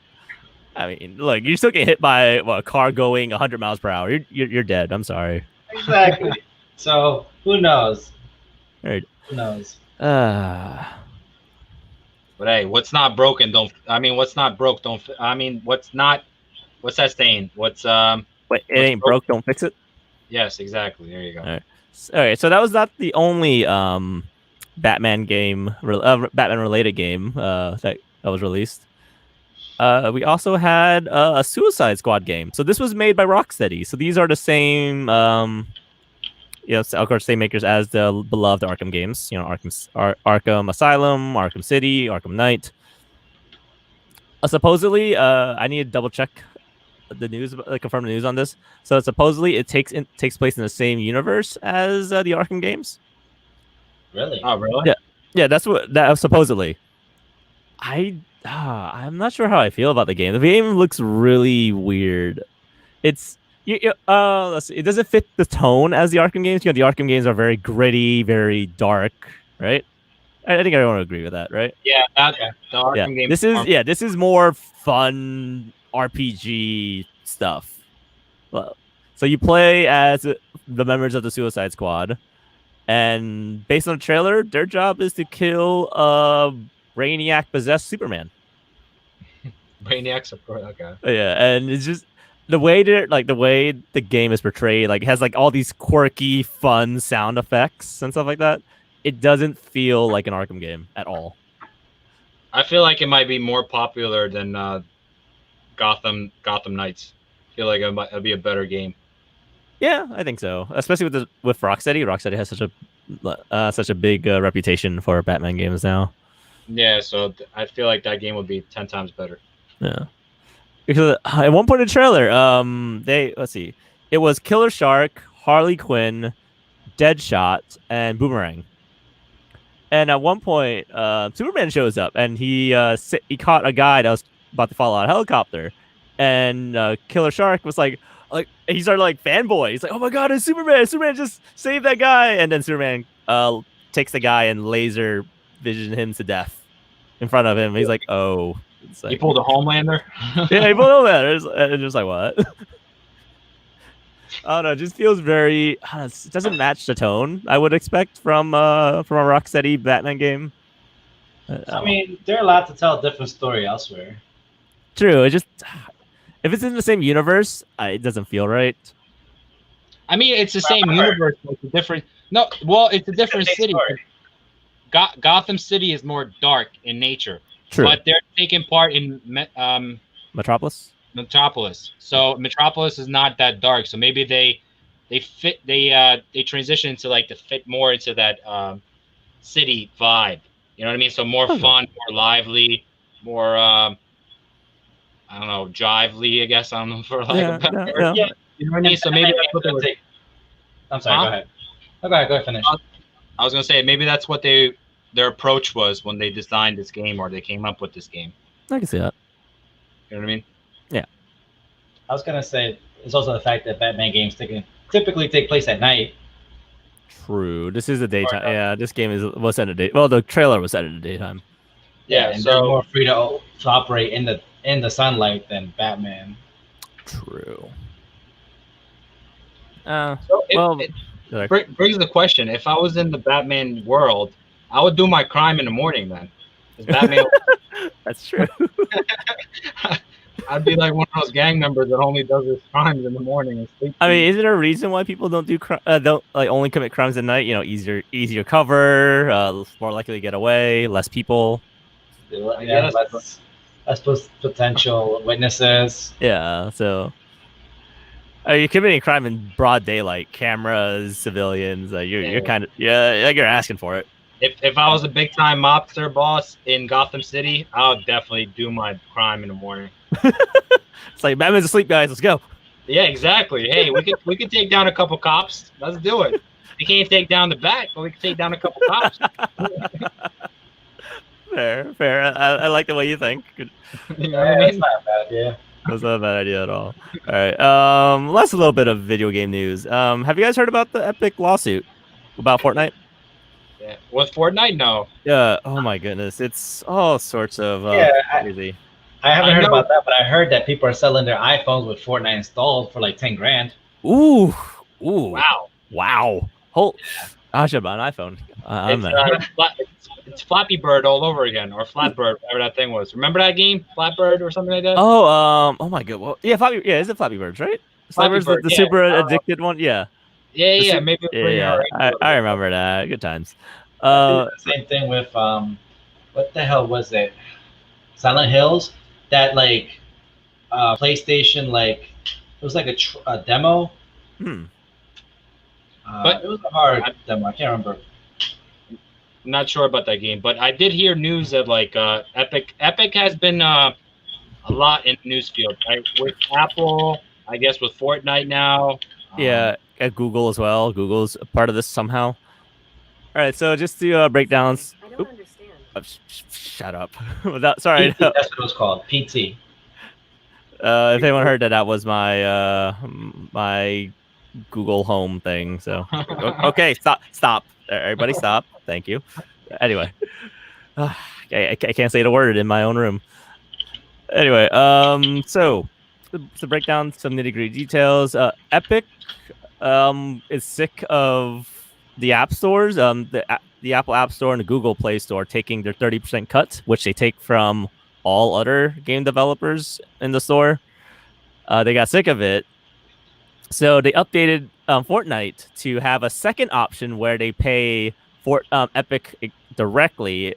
I mean, look, you still get hit by a car going 100 miles per hour. You're dead. I'm sorry. Exactly. So who knows? Right. Who knows? But hey, what's not broken don't. What's not broke don't. What's not. What's that saying? Wait, it ain't broke, don't fix it. Yes, exactly. There you go. All right. So that was not the only Batman game, Batman related game that was released. We also had a Suicide Squad game. So this was made by Rocksteady. So these are the same. Of course, same makers as the beloved Arkham games. Arkham Asylum, Arkham City, Arkham Knight. Supposedly, I need to double check the news, confirm the news on this. So supposedly, it takes place in the same universe as the Arkham games. Really? Oh, really? Yeah. That's what that supposedly. I'm not sure how I feel about the game. The game looks really weird. It's. Let's see. It doesn't fit the tone as the Arkham games. The Arkham games are very gritty, very dark, right? I think everyone would agree with that, right? Yeah, the Arkham game. This is more fun RPG stuff. Well, so you play as the members of the Suicide Squad, and based on the trailer, their job is to kill Brainiac possessed Superman. Brainiac's okay. Yeah, and it's just. The way the game is portrayed, it has all these quirky, fun sound effects and stuff like that. It doesn't feel like an Arkham game at all. I feel like it might be more popular than Gotham Knights. I feel like it'll be a better game. Yeah, I think so. Especially with Rocksteady. Rocksteady has such a big reputation for Batman games now. Yeah, so I feel like that game would be 10 times better. Yeah. Because at one point in the trailer, let's see, it was Killer Shark, Harley Quinn, Deadshot, and Boomerang. And at one point, Superman shows up, and he caught a guy that was about to fall out of a helicopter, and Killer Shark was like he started like fanboy. He's like, "Oh my god, it's Superman! Superman just saved that guy!" And then Superman takes the guy and laser vision him to death in front of him. He's like, "Oh." It's like, You pulled a Homelander. yeah, he pulled over there. And just like, what? I don't know. It just feels very. It doesn't match the tone I would expect from a Rocksteady Batman game. I mean, they're allowed to tell a different story elsewhere. True. It just if it's in the same universe, it doesn't feel right. I mean, it's the same universe, but it's a different. No, well, it's a different city. Gotham City is more dark in nature. True. But they're taking part in Metropolis. So Metropolis is not that dark. So maybe they transition to like to fit more into that city vibe. You know what I mean? So more fun, more lively, more I don't know, jively. I guess I don't know for like a better word. Yeah. You know what I mean? So maybe that's what they would. I'm sorry. Go ahead. Go ahead. Finish. I was gonna say maybe that's what their approach was when they designed this game or they came up with this game. I can see that. You know what I mean? Yeah. I was gonna say it's also the fact that Batman games typically take place at night. True. This is a daytime. Yeah, this game was set in the day. Well, the trailer was set in the daytime. Yeah, and so they're more free to operate in the sunlight than Batman. True. It brings the question: if I was in the Batman world, I would do my crime in the morning. Then, Batman. That's true. I'd be like one of those gang members that only does his crimes in the morning and sleeps. I mean, is there a reason why people don't only commit crimes at night? You know, easier cover, more likely to get away, less people. Yeah, less potential witnesses. Yeah, so you're committing crime in broad daylight, cameras, civilians. You're kind of you're asking for it. If I was a big time mobster boss in Gotham City, I would definitely do my crime in the morning. It's like Batman's asleep, guys. Let's go. Yeah, exactly. Hey, we could take down a couple cops. Let's do it. We can't take down the Bat, but we can take down a couple cops. Fair. I like the way you think. That's not bad. Yeah. That's not a bad idea at all. All right. Let's a little bit of video game news. Have you guys heard about the Epic lawsuit about Fortnite? Yeah. With Fortnite, no. Yeah. Oh my goodness, it's all sorts of crazy. I haven't heard about that, but I heard that people are selling their iPhones with Fortnite installed for like $10,000. Ooh. Wow. I should buy an iPhone. It's Flappy Bird all over again, or Flatbird, whatever that thing was. Remember that game, Flatbird or something like that? Oh my god. Well, yeah, Flappy. Yeah, is it Flappy Birds, right? Flappy Bird, the super addicted one. Yeah. Yeah. Maybe. Yeah. I remember that. Good times. Same thing with what the hell was it? Silent Hills. That like PlayStation, like it was like a demo. But it was a hard demo. I can't remember. I'm not sure about that game, but I did hear news that like Epic has been a lot in the news field, right? With Apple, I guess with Fortnite now. Yeah, at Google as well. Google's a part of this somehow. All right, so just to break down. I don't understand. Shut up. Sorry. PT, that's what it was called. PT. If anyone heard that was my my Google Home thing. So okay, stop. Everybody stop. Thank you. Anyway, I can't say the word in my own room. Anyway, so to break down some nitty-gritty details, Epic is sick of the app stores, the Apple App Store and the Google Play Store taking their 30% cut, which they take from all other game developers in the store. They got sick of it. So they updated Fortnite to have a second option where they pay Epic directly.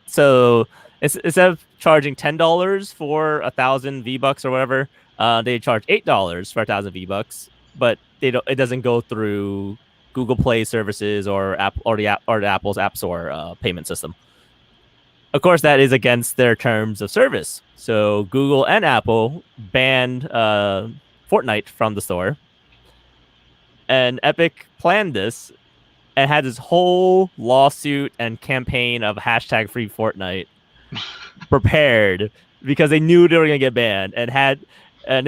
So instead of charging $10 for 1,000 V-Bucks or whatever, they charge $8 for 1,000 V-Bucks, but it doesn't go through Google Play services or Apple's App Store payment system. Of course, that is against their terms of service. So Google and Apple banned Fortnite from the store, and Epic planned this and had this whole lawsuit and campaign of hashtag free Fortnite prepared because they knew they were gonna get banned, and then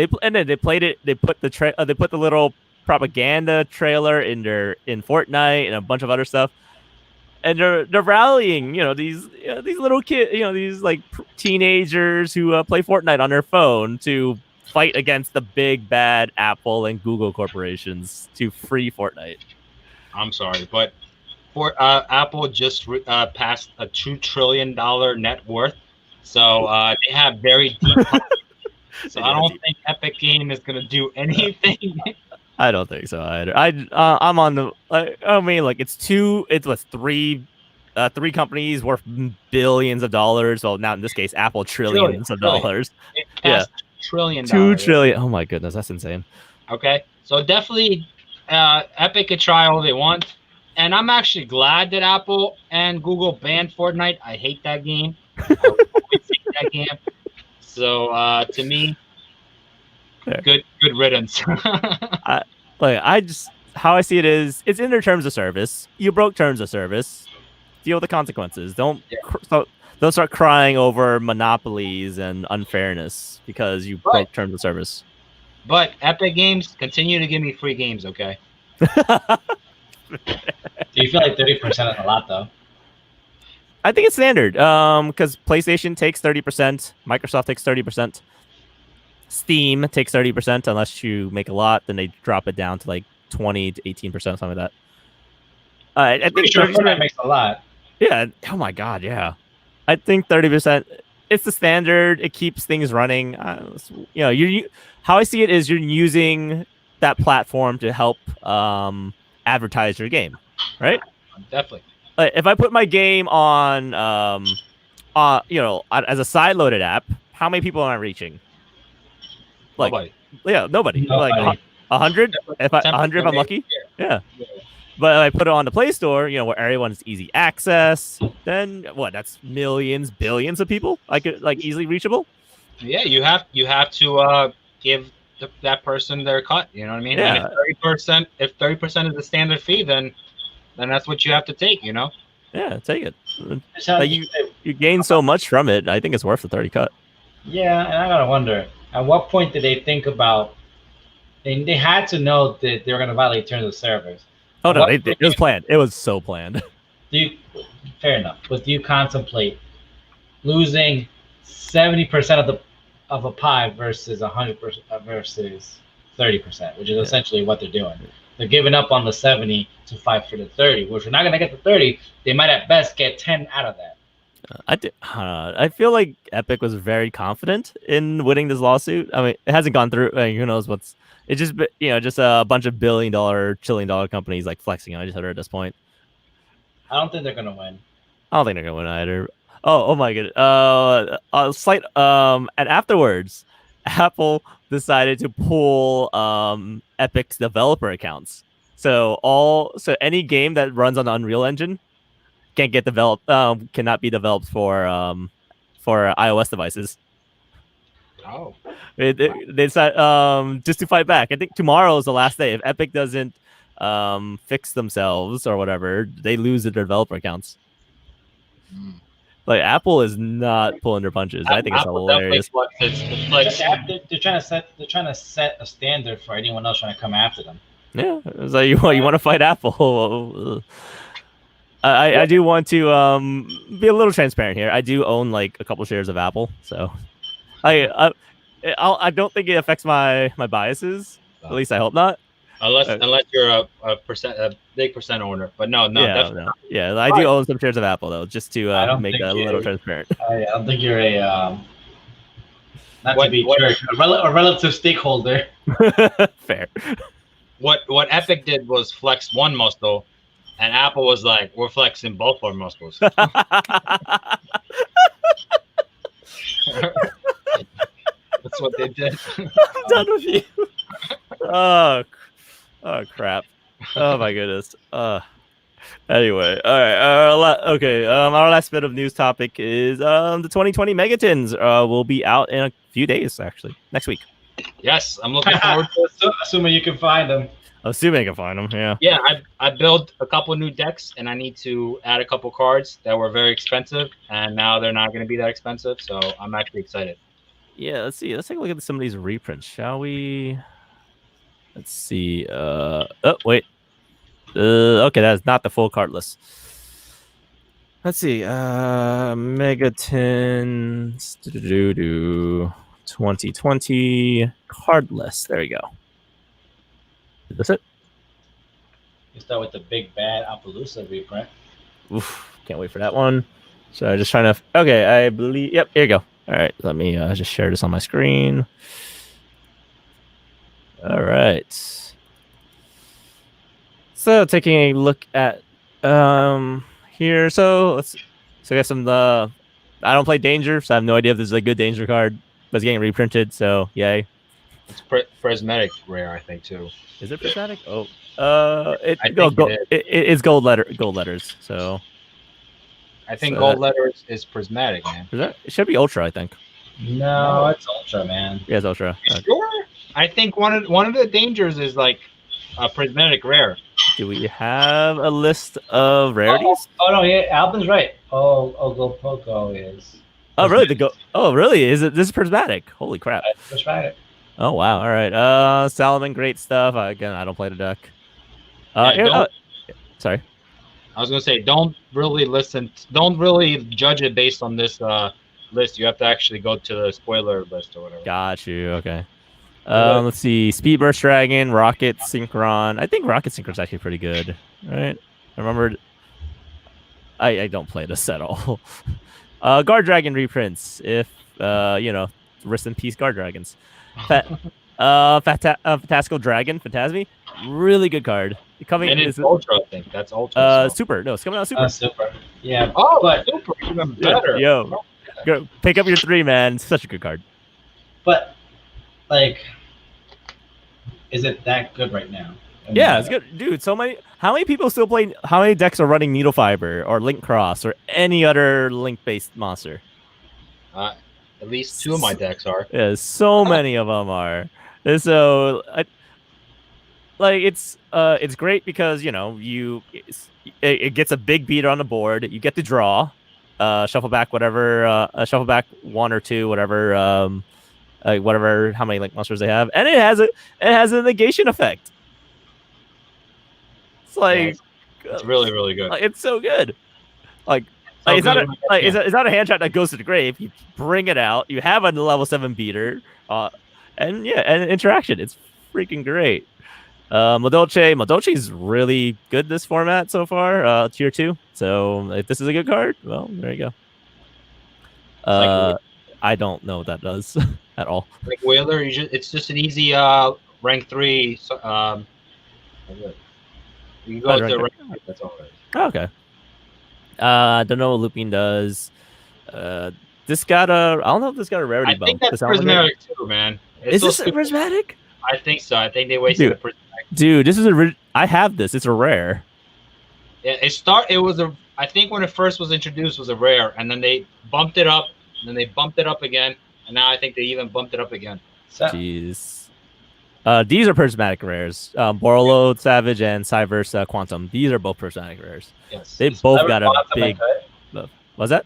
they played it. They put the little propaganda trailer in Fortnite and a bunch of other stuff, and they're rallying, these little kids, these like teenagers who play Fortnite on their phone to fight against the big bad Apple and Google corporations to free Fortnite. I'm sorry, but Apple just passed a $2 trillion net worth, so they have very deep pockets. So I don't think Epic Game is gonna do anything. I don't think so either. I'm on the. I mean, like it's three companies worth billions of dollars. Well, now in this case, Apple trillions of dollars. Yeah, $1 trillion. $2 trillion. Oh my goodness, that's insane. Okay, so definitely, Epic could try all they want, and I'm actually glad that Apple and Google banned Fortnite. I hate that game. I would always hate that game. So to me, good riddance. How I see it is, it's in their terms of service. You broke terms of service. Deal with the consequences. Don't start crying over monopolies and unfairness because you broke terms of service. But Epic Games, continue to give me free games, okay? Do you feel like 30% is a lot, though? I think it's standard. Because PlayStation takes 30%, Microsoft takes 30%, Steam takes 30%. Unless you make a lot, then they drop it down to like 20 to 18%, something like that. I think sure Fortnite makes a lot. Yeah. Oh my god. Yeah. I think 30%. It's the standard. It keeps things running. How I see it is you're using that platform to help advertise your game, right? Definitely. If I put my game on, as a side-loaded app, how many people am I reaching? Like, nobody. Yeah, nobody. Like 100. If 100, if I'm lucky. Yeah. But if I put it on the Play Store, where everyone's easy access, then that's millions, billions of people I could easily reachable. Yeah, you have to give that person their cut. You know what I mean? Yeah. And if 30% is the standard fee, then that's what you have to take. Yeah, take it. You gain so much from it. I think it's worth the 30 cut. Yeah, and I gotta wonder, at what point did they think about? They had to know that they were gonna violate terms of service. Oh no, it was planned. It was so planned. Fair enough. But do you contemplate losing 70% of a pie versus 100% versus 30%, which is essentially what they're doing? They're giving up on the 70 to fight for the 30, which we're not gonna get the 30. They might at best get 10 out of that. I feel like Epic was very confident in winning this lawsuit. I mean, it hasn't gone through. Who knows what's? It's just just a bunch of billion-dollar, trillion-dollar companies like flexing on each other at this point. I don't think they're gonna win. I don't think they're gonna win either. Oh my god. A slight and afterwards, Apple decided to pull Epic's developer accounts. So any game that runs on the Unreal Engine can't get developed, cannot be developed for iOS devices. Oh. They decided just to fight back. I think tomorrow is the last day. If Epic doesn't fix themselves or whatever, they lose their developer accounts. Like Apple is not pulling their punches. I think it's hilarious. They're trying to set a standard for anyone else trying to come after them. Yeah, it's like you want to fight Apple. I do want to be a little transparent here. I do own like a couple shares of Apple, so I don't think it affects my biases. At least I hope not. Unless you're a big percent owner, but no. Yeah, I do own some shares of Apple though, just to make it a little transparent. I don't think you're a relative stakeholder. Fair. What Epic did was flex one muscle, and Apple was like, we're flexing both our muscles. That's what they did. I'm done with you. Oh crap. Oh my goodness. Anyway, all right. Okay. Our last bit of news topic is the 2020 Megatins will be out in a few days, actually, next week. Yes, I'm looking forward to it. Assuming you can find them. Assuming I can find them. Yeah. Yeah, I built a couple new decks, and I need to add a couple cards that were very expensive, and now they're not going to be that expensive. So I'm actually excited. Yeah. Let's see. Let's take a look at some of these reprints, shall we? Let's see. Oh wait. Okay, that's not the full card list. Let's see. Megatins 2020 card list. There you go. Is this it? You start with the big bad Appaloosa reprint. Oof, can't wait for that one. So just trying to. Okay, I believe. Yep, here you go. All right, let me just share this on my screen. All right. So taking a look at here. So I got some. I don't play Danger, so I have no idea if this is a good Danger card, but it's getting reprinted. So yay. It's prismatic rare, I think, too. Is it prismatic? Oh, it's gold letters. So I think So gold that- letters is prismatic, man. it should be ultra, I think. No, it's Ultra, man. Yeah, it's ultra. You sure? I think one of the dangers is like a prismatic rare. Do we have a list of rarities? Oh no, yeah, Alvin's right. Ogo Poco is. Oh, really? Oh, really? Is it? This is prismatic. Holy crap! That's right. Oh, wow. All right. Salomon, great stuff. Again, I don't play the deck. Sorry. I was gonna say, don't really judge it based on this list. You have to actually go to the spoiler list or whatever. Got you. Okay. Let's see. Speed Burst Dragon, Rocket Synchron. I think Rocket Synchron is actually pretty good, right? I remember. I don't play this at all. Guard Dragon reprints. If rest in peace, Guard Dragons. Fantastical Dragon, Phantasmi. Really good card. And it's Ultra, I think. That's Ultra. Super. No, it's coming out super. Super. Yeah. Oh, but Super, even better. Yo, go pick up your 3, man. Such a good card. But like, is it that good right now? Yeah, it's good, dude. How many people still play? How many decks are running Needle Fiber or Link Cross or any other Link-based monster? At least 2 of my decks are. Yeah, so many of them are. And so, it's great because it gets a big beater on the board. You get to draw, shuffle back whatever, shuffle back 1 or 2, whatever, whatever. How many Link monsters they have, and it has a negation effect. It's like it's really, really good. It's so good. It's not a hand trap that goes to the grave. You bring it out. You have a level 7 beater, and interaction. It's freaking great. Madolche is really good this format so far. Tier 2. So if this is a good card, well, there you go. I don't know what that does at all. Like Whaler, it's just an easy rank 3. So, you can go to rank 3. That's all right. Okay. I don't know what Looping does. This got I don't know if this got a rarity bump. I think that's prismatic too, man. Is this a prismatic? I think so. I think they wasted the prismatic. Dude, this is I have this. It's a rare. Yeah, I think when it first was introduced, it was a rare, and then they bumped it up, and then they bumped it up again, and now I think they even bumped it up again. Jeez. These are prismatic rares. Borreload, Savage, and Cyverse Quantum. These are both prismatic rares. Yes. They both got a big. What's that?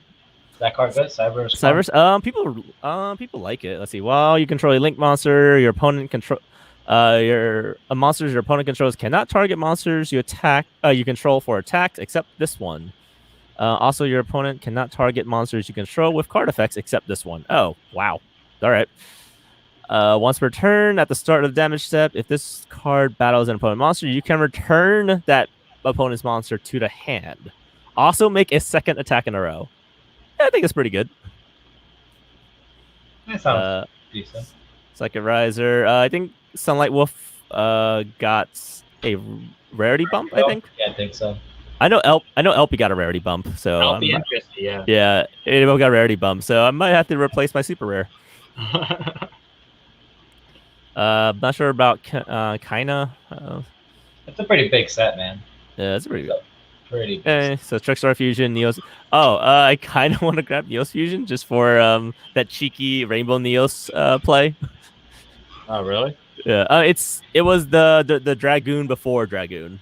Is that card good? Cyverse. People like it. Let's see. While you control a Link monster, your opponent monsters your opponent controls cannot target monsters you control for attacks except this one. Also, your opponent cannot target monsters you control with card effects except this one. Oh, wow. All right. Once per turn, at the start of the damage step, if this card battles an opponent monster, you can return that opponent's monster to the hand. Also, make a second attack in a row. Yeah, I think it's pretty good. That sounds decent. Psychic Riser. I think Sunlight Wolf got a rarity bump. I think. Yeah, I think so. I know Elpy got a rarity bump. So Elpy interesting, yeah. Yeah, it both got a rarity bump. So I might have to replace my super rare. Not sure about Kaina. It's a pretty big set, man. Yeah, it's pretty good. Pretty big. So Trickstar Fusion, Neos. Oh, I kind of want to grab Neos Fusion just for that cheeky Rainbow Neos play. Oh, really? Yeah, it was the Dragoon before Dragoon.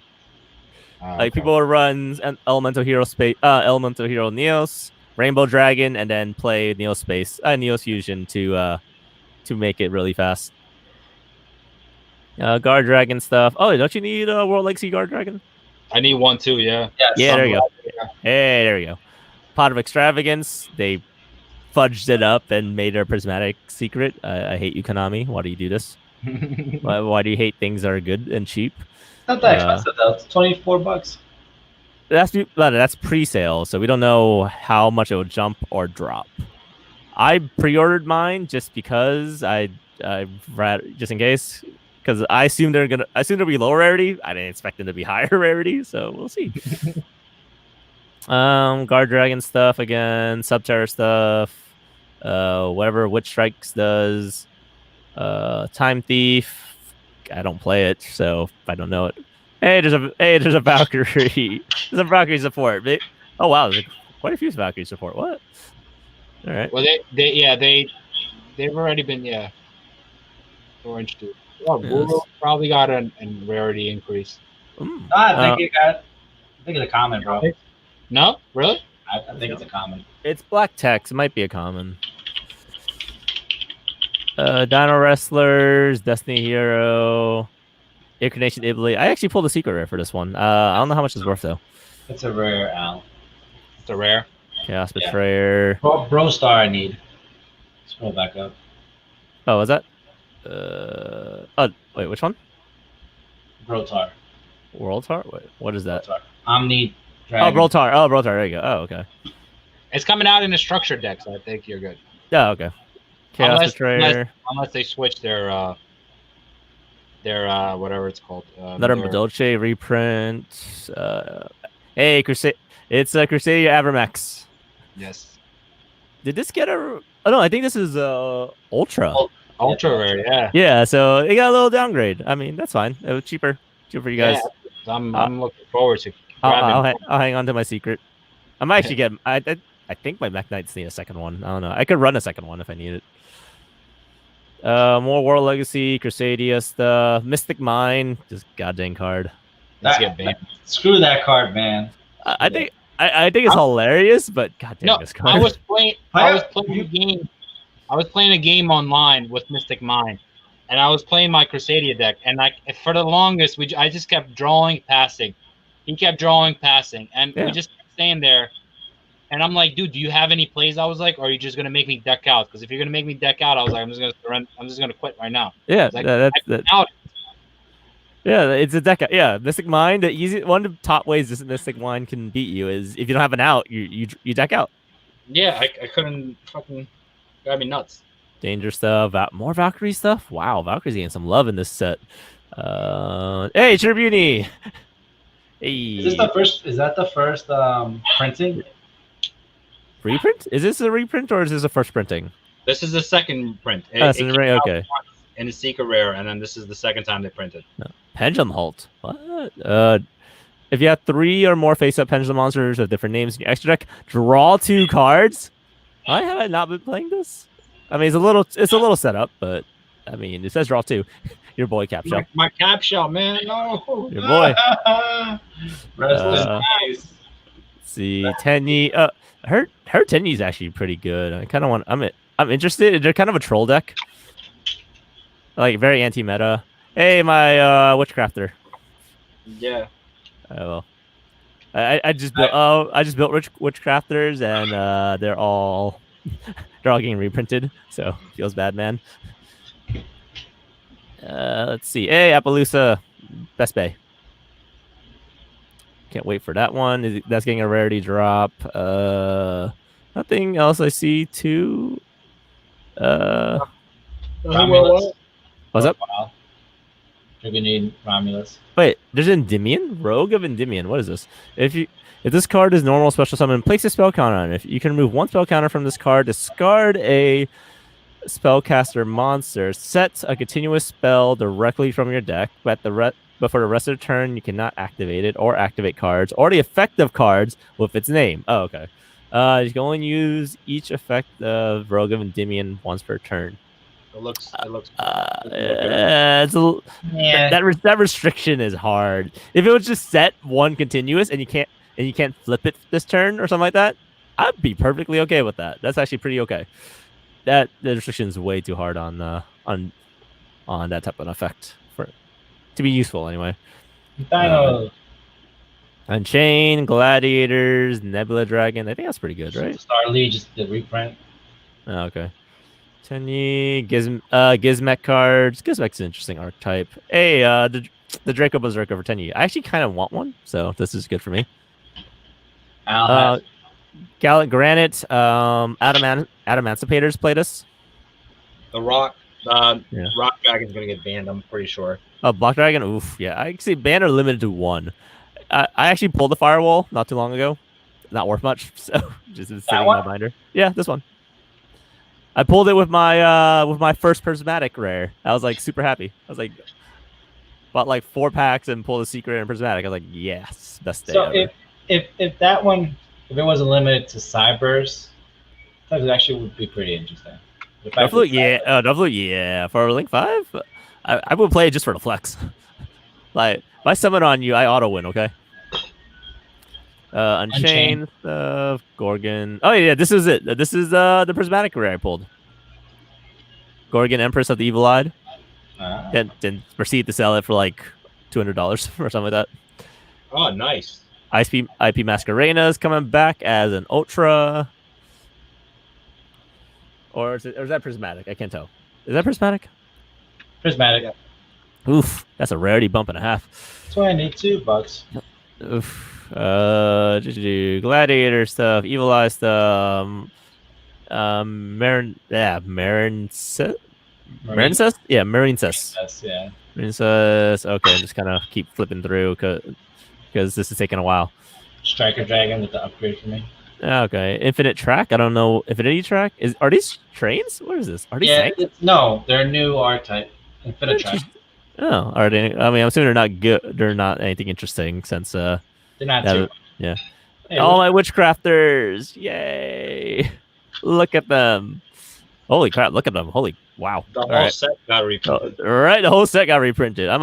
Like Okay. people would run Elemental Hero Space, Elemental Hero Neos, Rainbow Dragon, and then play Neos Space, Neos Fusion to make it really fast. Guard Dragon stuff. Oh, don't you need World Legacy Guard Dragon? I need one too. Yeah. Yeah, Yeah, there you go. yeah. Hey, there we go. Pot of Extravagance. They fudged it up and made a prismatic secret. I hate you, Konami. Why do you do this? Why do you hate things that are good and cheap? Not that expensive though. It's $24. That's pre-sale, so we don't know how much it will jump or drop. I pre-ordered mine just because just in case, because I assumed they'll be lower rarity. I didn't expect them to be higher rarity, so we'll see. Guard Dragon stuff again, Subterra stuff, whatever Witch Strikes does, Time Thief. I don't play it, so I don't know it. Hey, there's a Valkyrie. There's a Valkyrie support. Oh wow, there's quite a few Valkyrie support. What? All right. Well, they've already been orange too. Oh, Yes. probably got a rarity increase. I think it's a common, bro. No, really? I think it's a common. It's black text. It might be a common. Dino Wrestlers, Destiny Hero, Incarnation Italy. I actually pulled a secret rare for this one. I don't know how much it's worth though. It's a rare, Al. It's a rare. Chaos Betrayer. Bro Star I need. Scroll back up. Oh, was that? Oh, wait, which one? Brotar. World Tar? Wait, what is that? Brotar. Omni Dragon. Oh, Brotar. Oh, Brotar. There you go. Oh, okay. It's coming out in a structured deck, so I think you're good. Yeah, okay. Chaos Betrayer. Unless they switch their whatever it's called. Another Dolce reprint. Hey, Crusade. It's Crusadia Avermax. Yes. Did this get a? Oh no, I think this is Ultra. Ultra rare, yeah. Yeah, so it got a little downgrade. I mean, that's fine. It was cheaper for you guys. Yeah, I'm looking forward to. I'll hang on to my secret. I might actually get. I think my Mech Knights need a second one. I don't know. I could run a second one if I need it. More World Legacy, Crusadia stuff, Mystic Mine, just goddamn card. Let's get banned. Screw that card, man. I think it's hilarious, but goddamn this card. I was playing a game online with Mystic Mine, and I was playing my Crusadia deck, and for the longest I just kept drawing, passing. He kept drawing, passing, and we just kept staying there. And I'm like, dude, do you have any plays? I was like, or are you just gonna make me deck out? Because if you're gonna make me deck out, I was like, I'm just gonna surrender. I'm just gonna quit right now. Yeah, like, out. Yeah, it's a deck out. Yeah, Mystic Mine. One of the top ways this Mystic Mine can beat you is if you don't have an out, you deck out. Yeah, I couldn't fucking drive me nuts. Danger stuff. More Valkyrie stuff. Wow, Valkyrie's getting some love in this set. Hey, Tribuni. Hey. Is that the first printing? Reprint? Is this a reprint or is this a first printing? This is the second print. Okay. And it's secret rare, and then this is the second time they printed. No. Pendulum Halt. What? If you have 3 or more face-up pendulum monsters with different names in your extra deck, draw 2 cards. Why have I not been playing this? I mean, it's a little setup, but I mean, it says draw 2. Your boy Capshell. My Capshell, man, no. Your boy. Nice. Let's see, Tenyi. Her Tenyi is actually pretty good. I kind of want. I'm interested. They're kind of a troll deck, like very anti-meta. Hey, my Witchcrafter. Yeah. Oh well. I just built Witchcrafters and they're all getting reprinted, so feels bad, man. Let's see. Hey, Appaloosa, Best Bay. Can't wait for that one. That's getting a rarity drop. Nothing else I see too. Romulus. What's up? You're gonna need Romulus. Wait, there's Endymion? Rogue of Endymion. What is this? If this card is normal special summon, place a spell counter on it. If you can remove 1 spell counter from this card, discard a spellcaster monster. Set a continuous spell directly from your deck, but for the rest of the turn, you cannot activate it or activate cards or the effective cards with its name. Oh, okay. You can only use each effect of Rogue of Endymion once per turn. It looks. It's Yeah. that restriction is hard. If it was just set one continuous and you can't flip it this turn or something like that, I'd be perfectly okay with that. That's actually pretty okay. That the restriction is way too hard on that type of effect for to be useful anyway. Dino. Unchained, Gladiators, Nebula Dragon. I think that's pretty good, right? Starly, just the reprint. Oh, okay. Tenyi, Gizmek cards. Gizmek's an interesting archetype. Hey, the Draco Berserk over Tenyi. I actually kind of want one, so this is good for me. Al Gallic Granite, Adamancipators played us. The Rock Dragon's gonna get banned. I'm pretty sure. Oh, Block Dragon. Oof, yeah. I actually banned are limited to one. I actually pulled the Firewall not too long ago. Not worth much, so just sitting in my binder. Yeah, this one. I pulled it with my first prismatic rare. I was like super happy. I was like, bought like 4 packs and pulled a secret and prismatic. I was like, yes, best day ever. If that one, if it wasn't limited to Cybers, that actually would be pretty interesting. Yeah. For Link 5, I would play it just for the flex. Like, if I summon on you, I auto win, okay? Unchained stuff, Gorgon. Oh yeah, this is it. This is the prismatic rare I pulled. Gorgon, Empress of the Evil Eyed. Then proceed to sell it for like $200 or something like that. Oh, nice. IP Masquerena is coming back as an Ultra. Or is that prismatic? I can't tell. Is that prismatic? Prismatic. Oof, that's a rarity bump and a half. $22. Oof. Gladiator stuff, Evil Eye stuff, Marincess? Yeah, Marincess. Yeah. Marincess. Okay, I'm just kind of keep flipping through because this is taking a while. Striker Dragon with the upgrade for me. Okay, Infinite Track. I don't know. Infinity Track are these trains? What is this? Are these? Yeah, no, they're new archetype. Infinite Track. Oh, are they? I mean, I'm assuming they're not good. They're not anything interesting since they're not too. Yeah. Hey, all my witchcrafters! Yay! Look at them! Holy crap! Look at them! Holy wow! The whole set got reprinted. Right, the whole set got reprinted. I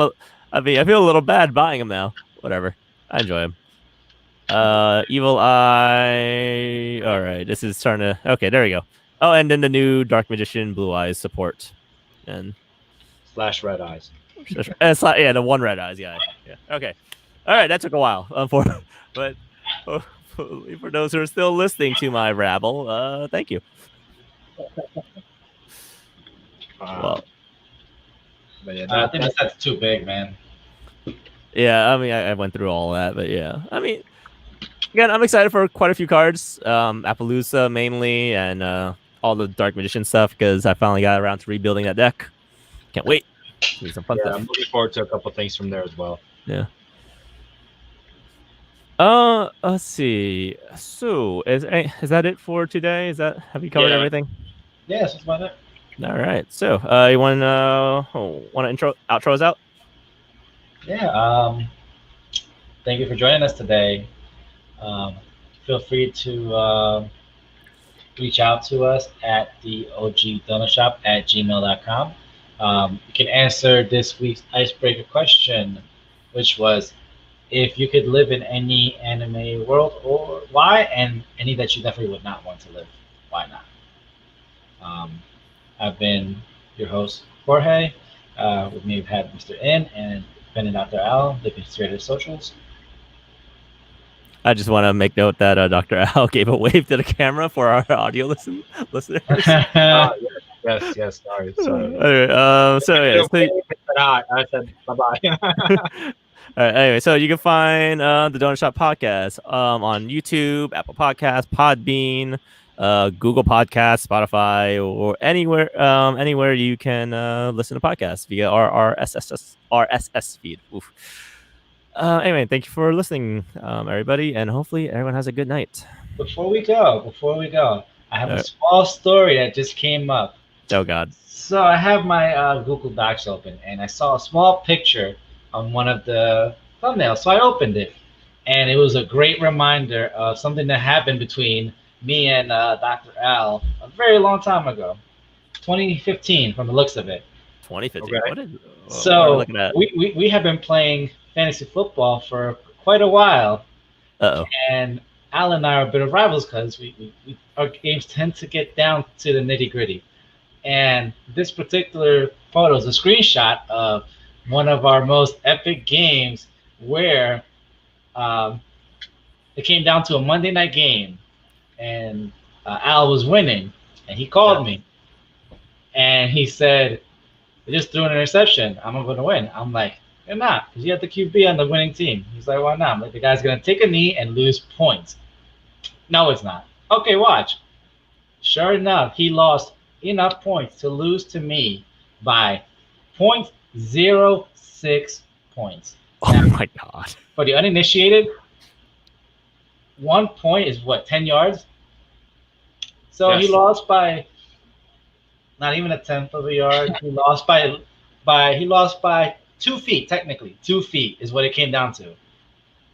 feel a little bad buying them now. Whatever. I enjoy them. Evil Eye. All right, this is starting to. Okay, there we go. Oh, and then the new Dark Magician Blue Eyes support, and / Red Eyes. Yeah, the one Red Eyes. Yeah. Okay. All right, that took a while, but for those who are still listening to my rabble, thank you. Well, but yeah, I think that's too big, man. Yeah, I mean, I went through all that, but yeah, I mean, again, I'm excited for quite a few cards, Appaloosa mainly, and all the Dark Magician stuff because I finally got around to rebuilding that deck. Can't wait. Do some fun stuff. I'm looking forward to a couple things from there as well. Yeah. Let's see. So, is that it for today? Have you covered everything? Yes, that's about it. All right. So, you want to outro us out? Yeah. Thank you for joining us today. Feel free to reach out to us at the ogdonutshop@gmail.com. You can answer this week's icebreaker question, which was, if you could live in any anime world, or why, and any that you definitely would not want to live, why not? I've been your host, Jorge. With me, we've had Mr. N and Ben and Dr. Al, the Conspirator Socials. I just want to make note that Dr. Al gave a wave to the camera for our audio listeners. Yes. Sorry. I said bye-bye. All right, anyway, so you can find the Donut Shop podcast on YouTube, Apple Podcasts, Podbean, Google Podcasts, Spotify, or anywhere you can listen to podcasts via our RSS feed. Oof. Anyway, thank you for listening, everybody, and hopefully everyone has a good night. Before we go, I have a small story that just came up. Oh, God. So I have my Google Docs open, and I saw a small picture on one of the thumbnails. So I opened it, and it was a great reminder of something that happened between me and Dr. Al a very long time ago. 2015 from the looks of it. 2015. Okay. What are we So looking at? we have been playing fantasy football for quite a while, Uh-oh. and Al and I are a bit of rivals because our games tend to get down to the nitty gritty. And this particular photo is a screenshot of one of our most epic games where um, it came down to a Monday night game, and Al was winning, and he called me, and he said, "They just threw an interception. I'm going to win." I'm like, "You're not, because you have the QB on the winning team." He's like, "Why not?" I'm like, "The guy's going to take a knee and lose points." No, it's not. Okay, watch. Sure enough, he lost enough points to lose to me by 0.06 points. Oh Now, my god. for the uninitiated, 1 point is what, 10 yards? So he Yes. lost by not even a tenth of a yard. He lost by 2 feet, technically. 2 feet is what it came down to.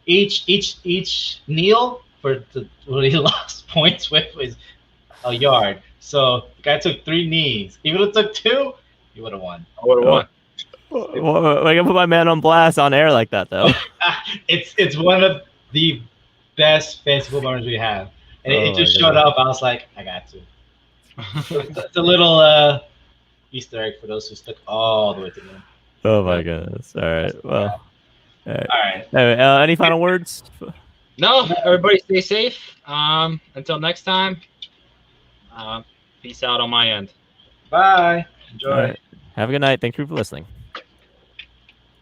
Each kneel for what he lost points with was a yard. So the guy took 3 knees. He would have took 2, he would have won. I would have won. Well, I can put my man on blast on air like that, though. It's one of the best fantasy football moments we have, and it Oh just my showed God. up. I was like, I got to. It's a little Easter egg for those who stuck all the way to the end. Oh my goodness. All right. Well. All right. All right. Anyway, any final words? No, everybody stay safe. Until next time. Peace out on my end. Bye. Enjoy. All right. Have a good night. Thank you for listening.